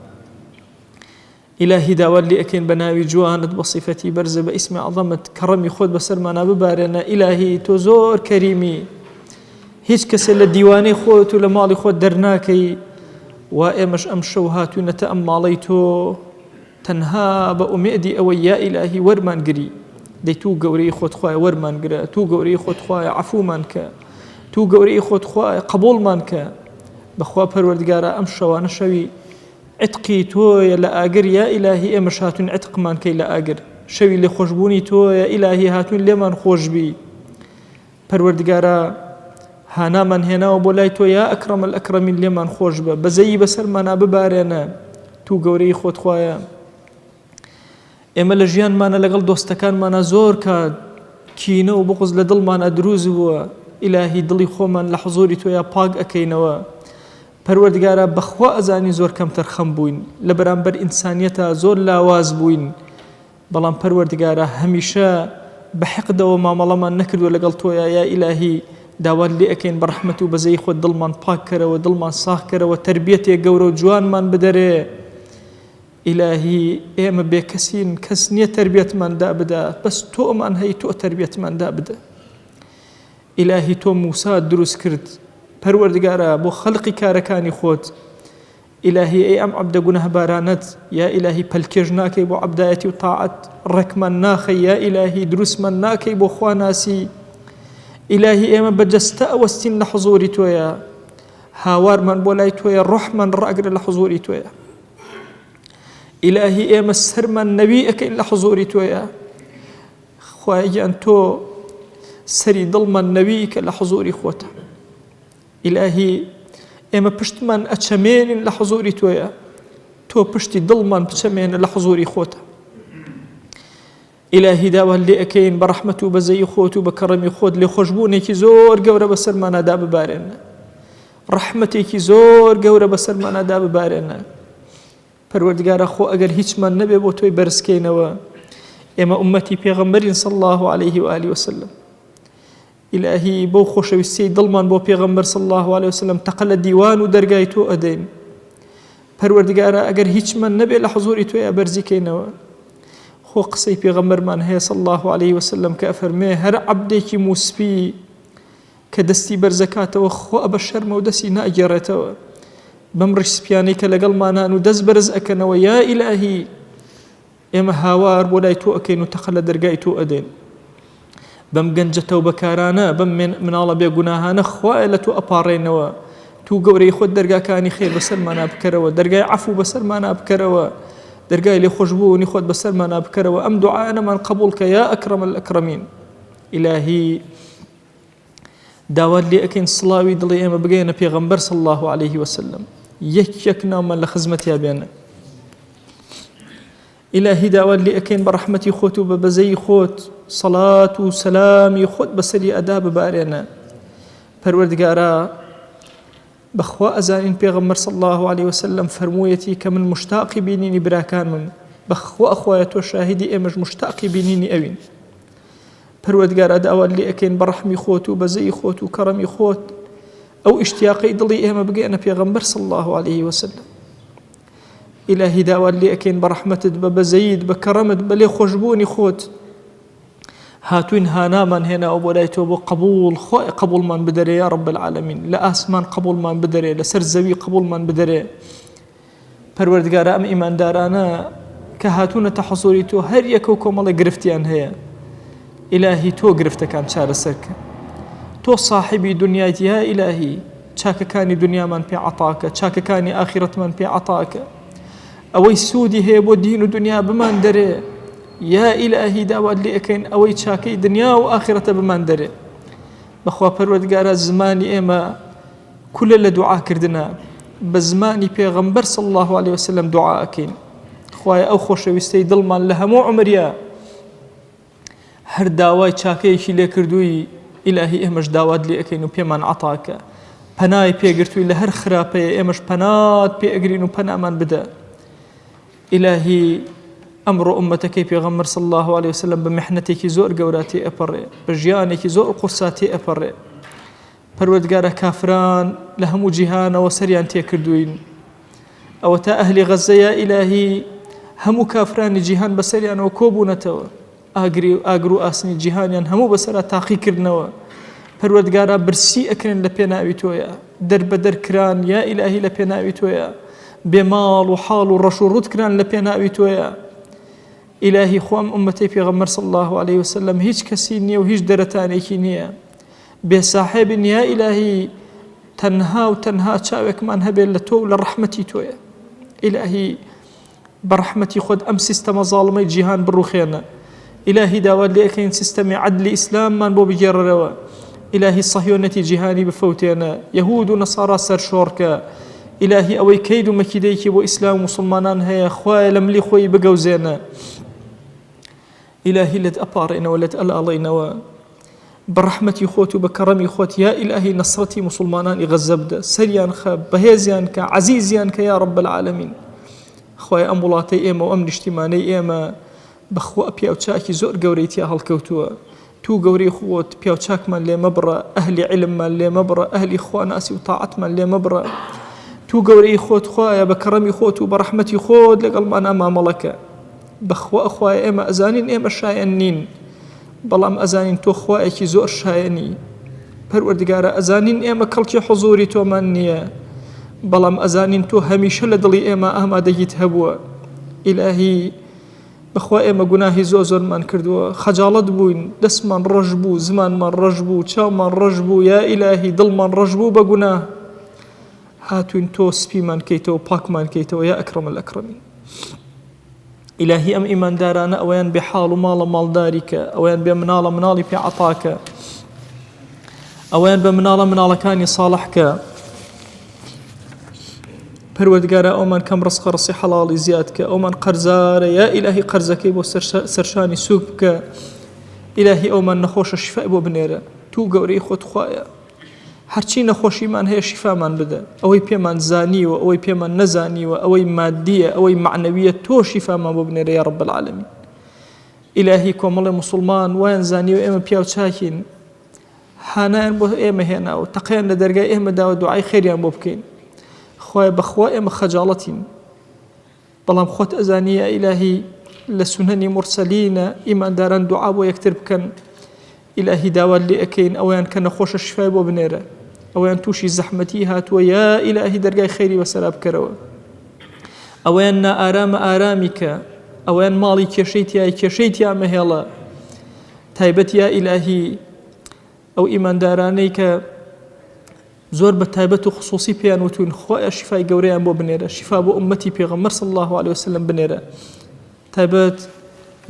إلهي داوات لي أكين بناوي جوانت بصفتي برز باسم عظمت كرمي خود بسر مانا ببارنا إلهي تزور كريمي هيج كسل الديواني خود ولا مالي خود درناكي وإمش أمشو هاتو نتأماليتو تنها بأمئدي أو يا إلهي ورمان قري دي تو قوري خود خوايا ورمان قري تو قوري خود خوايا عفو مانك تو قوري خود خوايا قبول مانك بخوا پروردگارا أمشو نشوي عتقي تويا لآقر يا إلهي إمش هاتون عتق مان كي لآقر شوي اللي خوشبوني تويا إلهي هاتون لمن خوش بي پروردگارا هانا من هنا وبولاي تويا أكرم الأكرمين لمن خوش با بزي بسر منا ببارينا تو قوري خود خوايا إما لجيان مانا لقل دوستكان مانا زور كاد كينا وبغز لدل مانا دروز و إلهي دلي خو من لحضوري تويا باق أكينوا پروردگارا بخوا ازانی زور کم ترخم بوین لبرانبر انسانیتا زور لاواز بوین بلان پروردگارا همیشه بحقد و معاملمان نکرد و لقل تویا یا الهی داوال لی اکین برحمت و بزی خود دلمان پاک کرد و دلمان صاح کرد و تربیتی گور و جوان من بدره الهی ایم بکسین کس نیه تربیت من دا بده بس تو من هی تو تربیت من دا بده الهی تو موسی دروس کرد پروردگارا بو خلقی کارکانی خود إلهي أي أم عبد جنه بارانت يا إلهي بالكجناكي بو عبدايتي وطاعت ركمن ناخي يا إلهي دروس من ناكي بو خواناسي إلهي أم بجستا وستين لحضوري تويا هاوار من بولاي تويا روح من رأقر لحضوري تويا إلهي أم السر من نبيك إلا حضوري تويا خواهي أنتو سري ضل من نبيك لحضوري خوتا إلهي ئێمە پشتمان ئەچەمێنین لە حضوری تۆیە تۆ پشتی دڵمان بچەمێنە لە حضوری خۆتە ئیلاهی داوات لێ ئەکەین بە ڕەحمەت و بەزەی خۆت و بە کەڕەمی خۆت لێ خۆشبوونێکی زۆر گەورە بەسەرمانەدا ببارێنە ڕەحمەتێکی زۆر گەورە بەسەرمانەدا ببارێنە پەروەردگارە خۆ ئەگەر هیچمان نەبێ بۆ تۆی بەرزکەینەوە ئێمە ئومەتی پێغەمبەرین صلی الله عليه وآله وسلم إلهي بو خوشويستي دلمان بو پیغمبر صلى الله عليه وسلم تقل ديوان و درگاي تو أدين پروردگارا اگر هیچ من نبي لحضوري تو يا برزي كينوا خو قصي پیغمبر من هي صلى الله عليه وسلم كأفرمي هر عبدك موسبي كدستي برزكاته وخو أبشر مودسي نأجرته بمرش سبيانيك لقل مانا ندز برز أكنوا يا إلهي إما هاوار بولاي تو أكينو تقل درگاي تو أدين بم گەنجە تەوبەکارانە بم مناڵە بێگوناهانە خوایە لە تۆ ئەپاڕێنەوە تو گەورەی خۆت دەرگاکانی خێر بەسەرمانە بکەرەوە دەرگای عەفو بەسەرمانە بکەرەوە دەرگای لێخۆشبوونی خۆت بەسەرمانە بکەرەوە ئەم دوعایەمان قبوڵ کە یا ئەکرەم الئەکرەمین ئیلاهی داوات لێ ئەکەین سڵاوی دڵی ئێمە بگەینە پێغەمبەر صلی الله عليه وسلم یەک ناومان لە خزمەتیا بێنە إلهي داوات لي أكين برحمتي خوت وببزي خوت صلاة وسلامي خوت بسلي أداب بارينا پروردگارا بخوا أزانين پیغمبر صلى الله عليه وسلم فرمويتي كمن مشتاق بينيني براكان من بخوا أخواتو شاهدي إمج مشتاق بينيني أوين پروردگارا داوات لي أكين برحمي خوت وبزي خوت وكرمي خوت أو اشتياقي ضلي إما بقينا پیغمبر صلى الله عليه وسلم إلهي داوات لي أكين برحمتت ببزيد بكرمت بلي خوشبوني خوت هاتوين هانا من هنا وبولايتو بقبول خوي قبول من بدري يا رب العالمين لا آسمان قبول من بدري لا سرزوي قبول من بدري پروردگار أم إيمان دارانا کە هاتوونەتە حەزوری تۆ هەر یەکە و کۆمەڵی گرفتیان هەیە ئیلاهی تۆ گرفتەکان چارەسەرکە تۆ صاحبی دنیایت یا ئیلاهی چاکەکانی دنیامان پێ عەتاکە چاکەکانی ئاخرەتمان پێ عەتاکە ئەوەی سوودی هەیە بۆ دین و دنیا بمان دەرێ یا ئیلاهی داوات لێ ئەەکەین ئەوەی چاکەی دنیا و ئاخرەتە بمان دەرێ بەخوا پەروەردگارە زمانی ئێمە کولە لە دوعاکردنە بە زمانی پێغەمبەر صلی الله عليه وسلم دوعا ئەکەین خوایە ئەو خۆشەویستەی دڵمان لە هەموو عمریە هەر داوای چاکەیەکی لێ کردووی ئیلاهی ئێمەش داوات لێ ئەەکەین و پێمان عەتاکە پەنای پێگرتووی لە هەر خراپەیە ئێمەش پەنات پێ ئەگرین و پەنامان بدە ئیلاهی ئەمڕۆ ئومەتەکەی پێغەمبەر صلی الله عليه وسلم بە میحنەتێکی زۆر گەورە تێ ئەپەڕێ بە ژیانێکی زۆر قورسا تێ ئەپەڕێ پەروەردگارە کافران لە هەموو جیهانەوە سەریان تێکردوین ئەوە تا ئەهلی غەزە یا ئیلاهی هەموو کافرانی جیهان بەسەریانەوە کۆبوونەتەوە ئاگر و ئاسنی جیهانیان هەموو بەسەرا تاقیکردنەوە پەروەردگارە برسی ئەکرێن لە پێناوی تۆیە دەربەدەرکران یا ئیلاهی لە پێناوی تۆیە بێماڵ و حاڵ و ڕەش و ڕوتکران لە پێناوی تۆیە ئیلاهی خۆم ئومەتەی پێغەمبەر صلی الله عليه وسلم هیچ کەسی نییە و هیچ دەرەتانێکی نییە بێساحێبن یا ئیلاهی تەنها و تەنها چاوێکمان هەبێت لە تۆ و لە ڕەحمەتی تۆیە ئیلاهی بە ڕەحمەتی خۆت ئەم سیستەمە زاڵمەی جیهان بڕوخێنە ئیلاهی داوات لێ ئەکەین سیستەمی عەدلی ئیسلاممان بۆ بگێڕەرەوە ئیلاهی صهیۆنەتی جیهانی بفەوتێنە یەهود و نەسارا سەرشۆڕکە ئیلاهی ئەوەی کەید و مەکیدەیەکی بۆ ئیسلام و مسلمانان هەیە خوایە لە ملی خۆی بگەوزێنە ئیلاهی لێت ئەپاڕێنەوە لێت ئەلاڵێنەوە بەڕەحمەتی خۆت و بە کەڕەمی خۆت یا ئیلاهی نەسڕەتی مسلمانانی غەزە بدە سەریان خە بەهێزیان کە عەزیزیان کە یا رب العالمین خوایە ئەم وڵاتەی ئێمە و ئەم نیشتیمانەی ئێمە بەخوا پیاوچاکی زۆر گەورەی تیا هەڵکەوتووە تو گەورەی خۆت پیاوچاکمان لێ مەبڕە ئەهلی علممان لێ مەبڕە ئەهلی خواناسی و تاعەتمان لێ مەبڕە تو گەورەی خۆت خوایە بە کەڕەمی خۆت و بە ڕەحمەتی خۆت لەگەڵمان ئامامەڵەکە بەخوا خوایە ئێمە ئەزانین ئێمە شایەن نین بەڵام ئەزانین تۆ خوایەکی زۆر شایەنی پەروەردگارە ئەزانین ئێمە کەڵکی حوزوری تۆمان نییە بەڵام ئەزانین تۆ هەمیشە لە دڵی ئێمە ئامادەگیت هەبووە ئیلاهی بەخوا ئێمە گوناهی زۆرمان کردووە خەجاڵەت بووین دەستمان ڕەش بوو زمانمان ڕەش بوو چاومان ڕەش بوو یا ئیلاهی دڵمان ڕەش بوو بە گوناه هاتوین تۆ سپیمان کەیتەوە پاکمان کەیتەوە یا ئەکرەم الئەکرەمین ئیلاهی ئەم ئیماندارانە ئەویان بێ حاڵ و ماڵە ماڵداریکە ئەویان بێ مناڵە مناڵی پێ عەتاکە ئەویان بە مناڵە مناڵەکانی ساڵحکە پەروەردگارە ئەومان کەم ڕزقە ڕسی حەڵاڵی زیاد کە ئەومان قەرزارە یا ئیلاهی قەرزەکەی بۆ سەرشانی سووک بکە ئیلاهی ئەومان نەخۆشە شیفای بۆ بنێرە تو گەورەی خۆت خوایە هەرچی نەخۆشیمان هەیە شیفامان بدە ئەوەی پێمان زانیوە ئەوەی پێمان نەزانیوە ئەوەی مادیە ئەوەی معنەویە تۆ شیفامان بۆ بنێرە یا رب العالمین ئیلاهی کۆمەڵی مسلمان وایان زانیوە ئێمە پیاو چاکین هانایان بۆ ئێمە هێناوە تەقیان لە دەرگای ئێمە داوە دوعای خێریان بۆ بکەین خوای بەخوا ئێمە خەجاڵەتین بەڵام خۆت ئەزانی یا ئیلاهی لە سونەنی مرسەلینە ئیمانداران دوعا بۆ یەکتر بکەن ئیلاهی داوات لێ ئەکەین ئەویان کە نەخۆشە شیفای بۆ بنێرە ئەویان تووشی زەحمەتی هاتووە یا ئیلاهی دەرگای خێری بەسەرا بکەرەوە ئەویان نائارامە ئارامی کە ئەویان ماڵی کێشەی تیا مەهێڵە تایبەت یا ئیلاهی ئەو ئیماندارانەی کە زۆر بە تایبەت و خصوصی پێیان وتون خۆیان شیفای گەورەیان بۆ بنێرە شیفا بۆ ئومەتی پێغەمبەر صلی الله عليه وسلم بنێرە تایبەت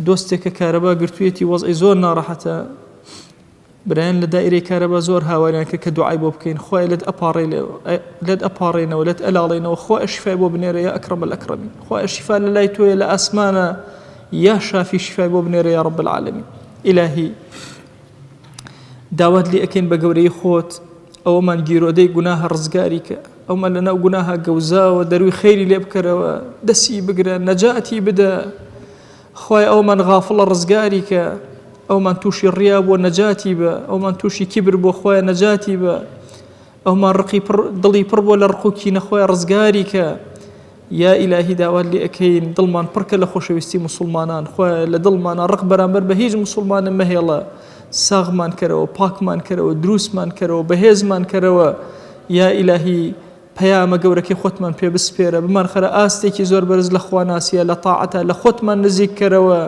دۆستێکە کارەبا گرتوویەتی وەزعی زۆر ناڕەحەتە برایان لە دائیرەی کارەبا زۆر هاواریان کرد کە دوعای بۆ بکەین خوای لێت ئەپاڕێنەوە لێت ئەلاڵێنەوە خوای شیفای بۆ بنێرە یا ئەکرەم الئەکرەمین خوای شیفا لە لای تۆیە لە ئاسمانە یا شافی شیفای بۆ بنێرە یا رب العالمین ئیلاهی داوات لێ ئەکەین بە گەورەی خۆت ئەومان گیرۆدەی گوناهە ڕزگاری کە ئەومان لەناو گوناهە گەوزاوە دەروی خەیری لێ بکەرەوە دەستی بگرە نەجاتی بدە خوای ئەومان غافڵە ڕزگاری کە ئەومان تووشی ڕیا بۆ نەجاتی بە ئەومان تووشی کیبر بۆ خۆیان نەجاتی بە ئەومان دڵی پڕ بۆ لە ڕقوکی نەخۆی ڕزگاری کە یا ئیلاهی داوات لێ ئەکەین دڵمان پڕکە لە خۆشەویستی مسلمانان خوای لە دڵمانە ڕق بەرامبەر بە هیچ مسلمانە مەهێڵە ساغمان کەرەوە پاکمان کەرەوە دروستمان کەرەوە بەهێزمان کەرەوە یا ئیلاهی پەیامە گەورەکەی خۆتمان پێ بسپێرە بمان خەرە ئاستێکی زۆر بەرز لە خوا ناسیە لە تاعەتە لە خۆتمان نزیککەرەوە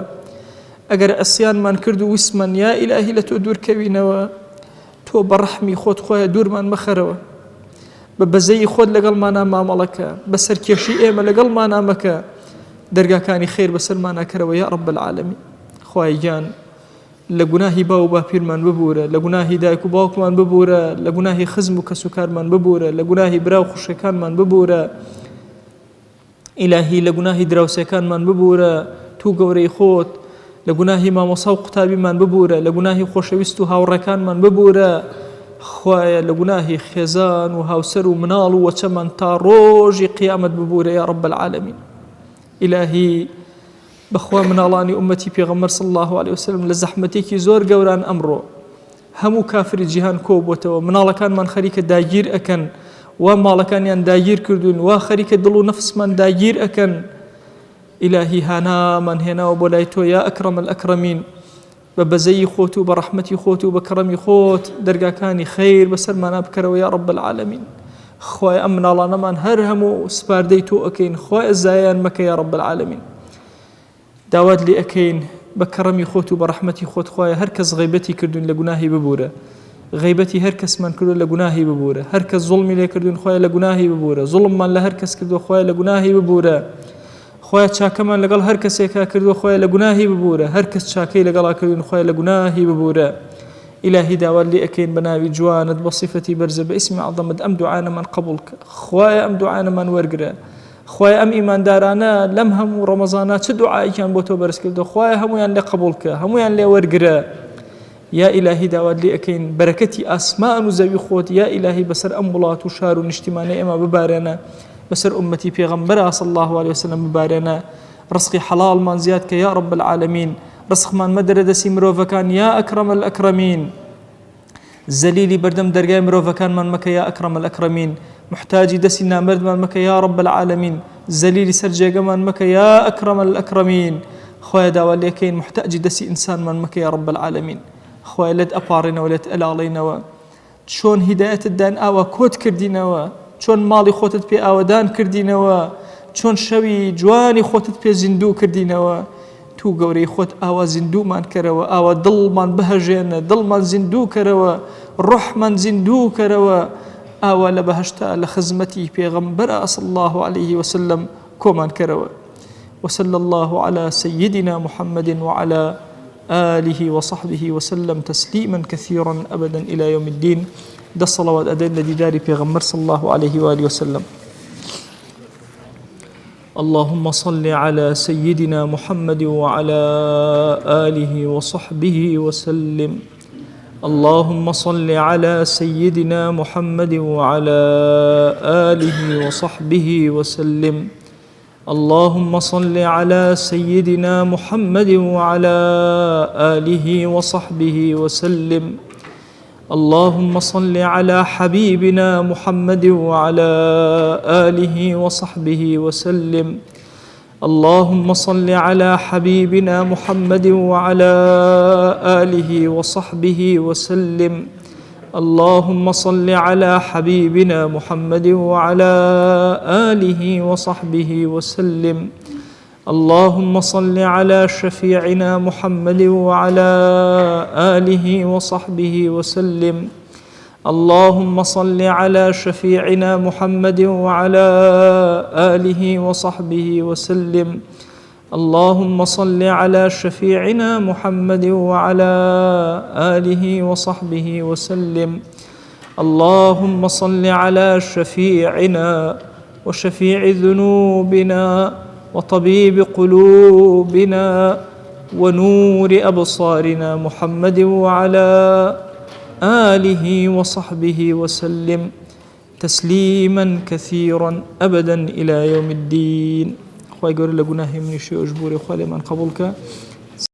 ئەگەر ئەسیانمان کرد و ویسمان یا ئیلاهی لە تۆ دوورکەوینەوە تۆ بە ڕەحمی خۆت خۆیە دوورمان مەخەرەوە بە بەزەی خۆت لەگەڵمانە مامەڵەکە بە سەرکێشی ئێمە لەگەڵمانە مەکە دەرگاکانی خێر بەسەرمانە کەرەوە یا ڕەب العالەمین خوای گیان لە گوناهی باو و باپیرمان ببوورە لە گوناهی دایک و باوکمان ببوورە لە گوناهی خزم و کەسوکارمان ببوورە لە گوناهی برا و خوشەکانمان ببوورە ئیلاهی لە گوناهی دراوسەکانمان ببوورە تو گەورەی خۆت لە گوناهی مامۆسا و قوتابیمان ببوورە لە گوناهی خۆشەویست و هاوڕێکانمان ببوورە خوایە لە گوناهی خێزان و هاوسەر و مناڵ و وەچەمان تا ڕۆژی قیامەت ببوورە یا ڕەب العالەمین ئیلاهی بەخوا مناڵانی ئومەتی پێغەمبەر صلی الله عليه وسلم لە زەحمەتێکی زۆر گەوران ئەمڕۆ هەموو کافری جیهان کۆبووەتەوە مناڵەکانمان خەریکە داگیر ئەکەن وا ماڵەکانیان داگیر کردوون وا خەریکە دڵ و نەفسمان داگیر ئەکەن ئیلاهی هانامان هێناوە بۆ لای تۆ یا ئەکرەم الئەکرەمین بە بەزەی خۆت و بە ڕەحمەتی خۆت و بە کەڕەمی خۆت دەرگاکانی خەیر بەسەرمانە بکەرەوە یا ڕەب العالەمین خوای ئەم مناڵانەمان هەر هەموو سپاردەی تۆ ئەکەین خوای زایان مەکە یا ڕەب العالەمین داوات لێ ئەکەین بە کەڕەمی خۆت و بە ڕەحمەتی خۆت خوایە هەر کەس غیبەتی کردوین لە گوناهی ببوورە غیبەتی هەر کەسمان کردو لە گوناهی ببوورە هەر کەس زوڵمی لێ کردوین خوایە لە گوناهی ببوورە زوڵممان لە هەر کەس کردو خوایە لە گوناهی ببوورە خوایە چاکەمان لەگەڵ هەر کەسێکا کردو خوایە لە گوناهی ببوورە هەر کەس چاکەی لەگەڵا کردوین خوایە لە گوناهی ببوورە إلهي داوات لي أكين بناوي جوانت بصفتي برزة باسم عظمت أم دعانا من قبولك خوايا أم دعانا من ورقرا خوايا أم إيمان دارانا لم هم رمضانات شو دعائي كان بوتو برسكردو خوايا همو يان لي قبولك همو يان لي ورقرا يا إلهي داوات لي أكين بركتي أسماء وزوي خوت يا إلهي بسر أمبولات وشار ونجتماني إما ببارنا بسر أمتي بيغمبرها صلى الله عليه وسلم ببارنا رزقي حلال من زيادك يا رب العالمين رزق من مدردسي مروفكان يا أكرم الأكرمين زليلي بردم درجاي مروفكان من مكة يا أكرم الأكرمين محتاجي دسي نامرد من مكة يا رب العالمين زليلي سرجاق من مكة يا أكرم الأكرمين خويا داوالي كين محتاج دسي إنسان من مكة يا رب العالمين خويا لد أبارنا ولد ألالينا شون هداية الدان آوا كود كردينا شون مالي خوتت بي آوا دان كردينا شون شوي جواني خوتت بي زندو كردينا تو گەورەی خۆت ئاوا زیندومان کەرەوە ئاوا دڵمان بهەژێنە دڵمان زیندوو کەرەوە ڕوحمان زیندوو کەرەوە ئاوا لە بەهەشتا لە خزمەتی پێغەمبەر صلی الله عليه وسلم کۆمان کەرەوە وصلى الله على سيدنا محمد وعلى آله وصحبه وسلم تسليما كثيرا أبدا إلى يوم الدين ده الصلوات أدين لديدار بيغمبر صلى الله عليه وآله وسلم اللهم صل على سيدنا محمد وعلى آله وصحبه وسلم اللهم صل على سيدنا محمد وعلى آله وصحبه وسلم اللهم صل على سيدنا محمد وعلى آله وصحبه وسلم اللهم صل على حبيبنا محمد وعلى آله وصحبه وسلم اللهم صل على حبيبنا محمد وعلى آله وصحبه وسلم اللهم صل على حبيبنا محمد وعلى آله وصحبه وسلم اللهم صل على شفيعنا محمد وعلى آله وصحبه وسلم اللهم صل على شفيعنا محمد وعلى آله وصحبه وسلم اللهم صل على شفيعنا محمد وعلى آله وصحبه وسلم اللهم صل على شفيعنا وشفيع ذنوبنا وطبيب قلوبنا ونور أبصارنا محمد وعلى آله وصحبه وسلم تسليما كثيرا أبدا إلى يوم الدين. خواهي قول لقناهي من شيء أجبوري خواهي من قبولك